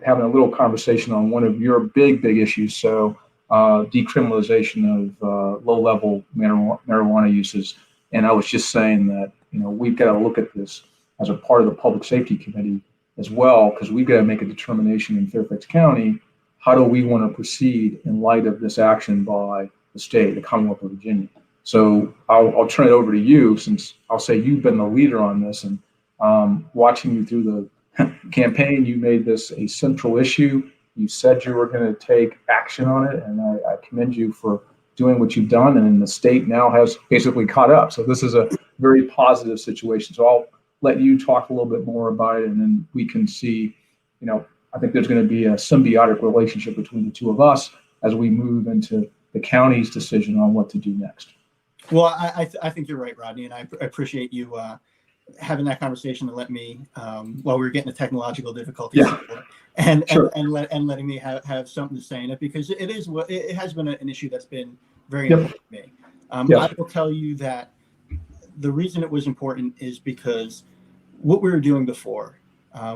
[SPEAKER 2] having a little conversation on one of your big issues. So decriminalization of low-level marijuana uses. And I was just saying that, we've got to look at this as a part of the Public Safety Committee as well, because we've got to make a determination in Fairfax County, how do we want to proceed in light of this action by the state, the Commonwealth of Virginia. So I'll turn it over to you, since I'll say you've been the leader on this, and watching you through the campaign, you made this a central issue. You said you were going to take action on it, and I commend you for doing what you've done, and the state now has basically caught up. So this is a very positive situation. So I'll let you talk a little bit more about it, and then we can see, I think there's going to be a symbiotic relationship between the two of us as we move into the county's decision on what to do next.
[SPEAKER 16] Well, I think you're right, Rodney, and I appreciate you having that conversation and let me, while we were getting the technological difficulties, and letting me have something to say in it, because it has been an issue that's been very important to me. I will tell you that the reason it was important is because what we were doing before,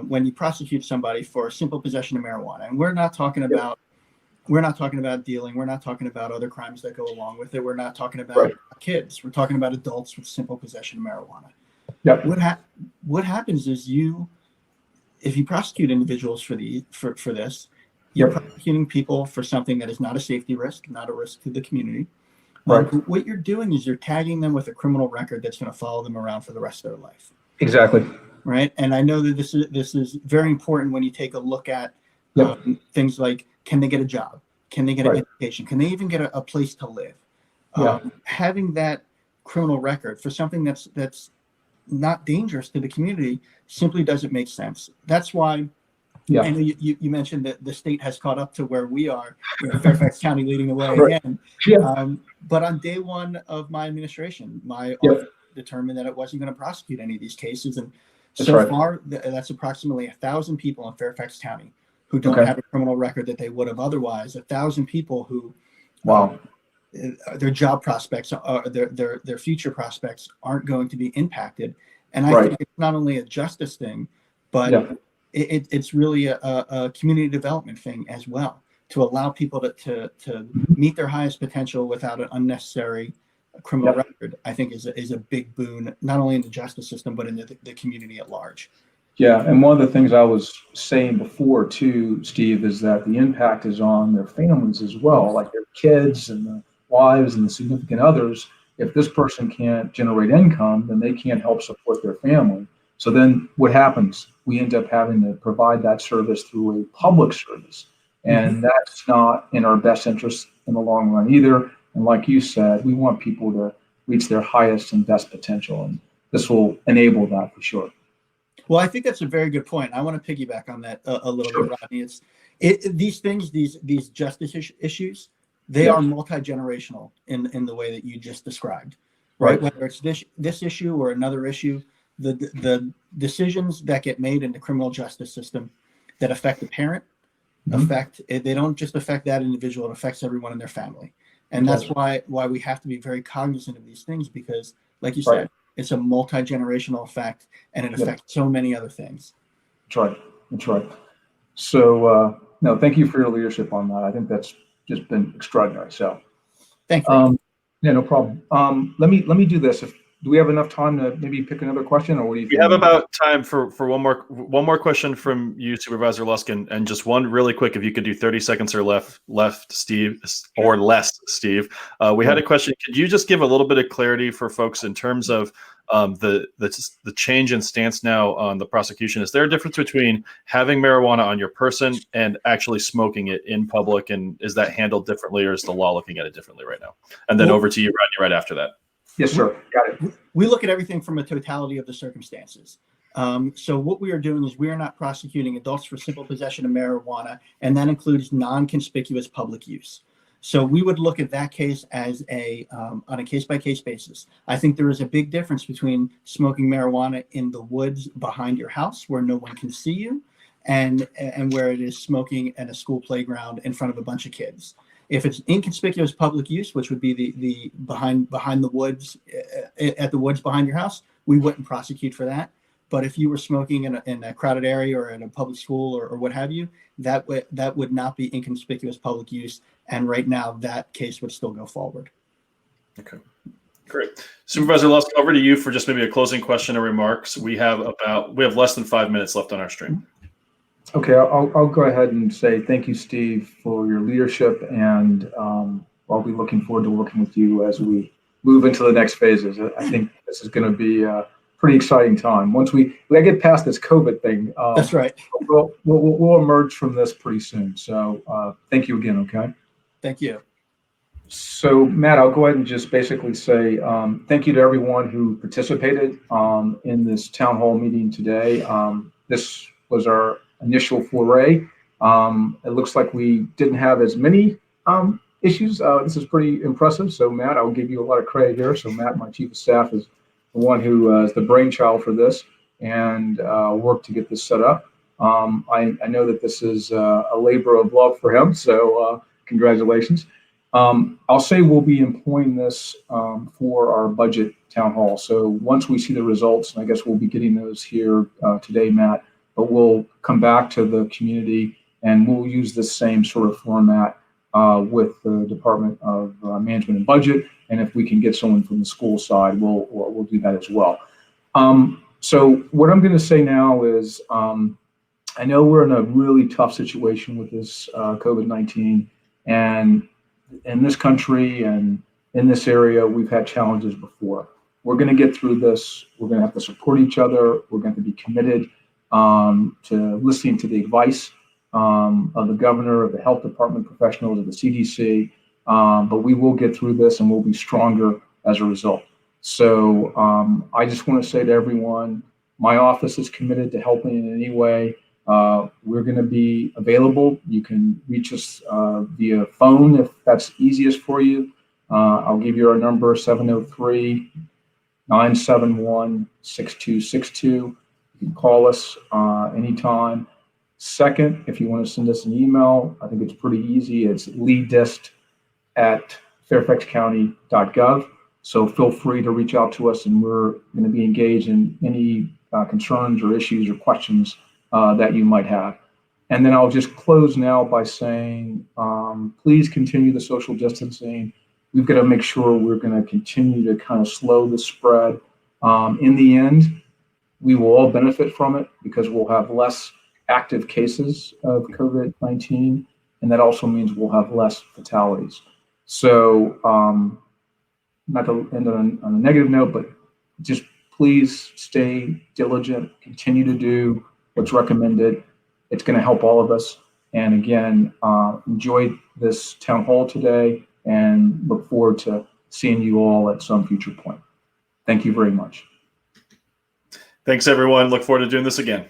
[SPEAKER 16] when you prosecute somebody for simple possession of marijuana, and we're not talking about dealing, we're not talking about other crimes that go along with it, we're not talking about kids, we're talking about adults with simple possession of marijuana. What happens is if you prosecute individuals for this, you're prosecuting people for something that is not a safety risk, not a risk to the community. What you're doing is you're tagging them with a criminal record that's going to follow them around for the rest of their life.
[SPEAKER 2] Exactly.
[SPEAKER 16] Right. And I know that this is very important when you take a look at things like, can they get a job? Can they get an education? Can they even get a place to live? Having that criminal record for something that's not dangerous to the community simply doesn't make sense. That's why I know you mentioned that the state has caught up to where we are, Fairfax County leading the way again. But on day one of my administration, my office determined that it wasn't going to prosecute any of these cases. And far, that's approximately 1,000 people in Fairfax County who don't have a criminal record that they would have otherwise. 1,000 people who, their job prospects, their future prospects aren't going to be impacted. And I think it's not only a justice thing, but it's really a community development thing as well, to allow people to meet their highest potential without an unnecessary criminal record. I think is a big boon, not only in the justice system, but in the community at large.
[SPEAKER 2] Yeah, and one of the things I was saying before too, Steve, is that the impact is on their families as well, like their kids and the wives and the significant others. If this person can't generate income, then they can't help support their family. So then what happens? We end up having to provide that service through a public service. And that's not in our best interest in the long run either. And like you said, we want people to reach their highest and best potential. And this will enable that for sure.
[SPEAKER 16] Well, I think that's a very good point. I want to piggyback on that a little bit, Rodney. These things, these justice issues, they are multi-generational in the way that you just described, right? Whether it's this issue or another issue, the decisions that get made in the criminal justice system that affect the parent, affect, they don't just affect that individual, it affects everyone in their family. And that's why we have to be very cognizant of these things, because like you said, it's a multi-generational effect and it affects so many other things.
[SPEAKER 2] That's right. That's right. So, no, thank you for your leadership on that. I think that's just been extraordinary. So,
[SPEAKER 16] thank you.
[SPEAKER 2] Yeah, no problem. Let me do this. Do we have enough time to maybe pick another question, or what do you think?
[SPEAKER 1] We have about time for one more question from you, Supervisor Lusk, and just one really quick, if you could do 30 seconds or left, Steve, or less, Steve. We had a question. Could you just give a little bit of clarity for folks in terms of the change in stance now on the prosecution? Is there a difference between having marijuana on your person and actually smoking it in public, and is that handled differently, or is the law looking at it differently right now? And then over to you, Rodney, right after that.
[SPEAKER 2] Yes, sir. Got it.
[SPEAKER 16] We look at everything from a totality of the circumstances. So what we are doing is we are not prosecuting adults for simple possession of marijuana, and that includes non-conspicuous public use. So we would look at that case as on a case-by-case basis. I think there is a big difference between smoking marijuana in the woods behind your house where no one can see you, and where it is smoking at a school playground in front of a bunch of kids. If it's inconspicuous public use, which would be the behind the woods, at the woods behind your house, we wouldn't prosecute for that. But if you were smoking in a crowded area or in a public school or what have you, that would not be inconspicuous public use. And right now, that case would still go forward.
[SPEAKER 1] Okay, great. Supervisor Lusk, over to you for just maybe a closing question or remarks. We have less than 5 minutes left on our stream.
[SPEAKER 2] Okay, I'll go ahead and say thank you, Steve, for your leadership, and I'll be looking forward to working with you as we move into the next phases. I think this is going to be a pretty exciting time. Once we get past this COVID thing,
[SPEAKER 16] that's right.
[SPEAKER 2] We'll emerge from this pretty soon. So thank you again. Okay.
[SPEAKER 16] Thank you.
[SPEAKER 2] So Matt, I'll go ahead and just basically say thank you to everyone who participated in this town hall meeting today. This was our initial foray. It looks like we didn't have as many issues. This is pretty impressive. So Matt, I'll give you a lot of credit here. So Matt, my chief of staff, is the one who is the brainchild for this and worked to get this set up. I know that this is a labor of love for him. So congratulations. I'll say we'll be employing this for our budget town hall. So once we see the results, and I guess we'll be getting those here today, Matt, but we'll come back to the community and we'll use the same sort of format with the Department of Management and Budget. And if we can get someone from the school side, we'll do that as well. So what I'm going to say now is I know we're in a really tough situation with this COVID-19, and in this country and in this area, we've had challenges before. We're going to get through this. We're going to have to support each other. We're going to be committed to listening to the advice of the governor, of the health department professionals, of the CDC, but we will get through this and we'll be stronger as a result. So I just want to say to everyone, my office is committed to helping in any way. We're going to be available. You can reach us via phone if that's easiest for you. I'll give you our number, 703-971-6262. You can call us anytime. Second, if you want to send us an email, I think it's pretty easy. It's leadist@fairfaxcounty.gov. So feel free to reach out to us, and we're going to be engaged in any concerns or issues or questions that you might have. And then I'll just close now by saying, please continue the social distancing. We've got to make sure we're going to continue to kind of slow the spread. In the end, we will all benefit from it because we'll have less active cases of COVID-19, and that also means we'll have less fatalities. So not to end on a negative note, but just please stay diligent, continue to do what's recommended. It's going to help all of us. And again, enjoy this town hall today and look forward to seeing you all at some future point. Thank you very much.
[SPEAKER 1] Thanks, everyone. Look forward to doing this again.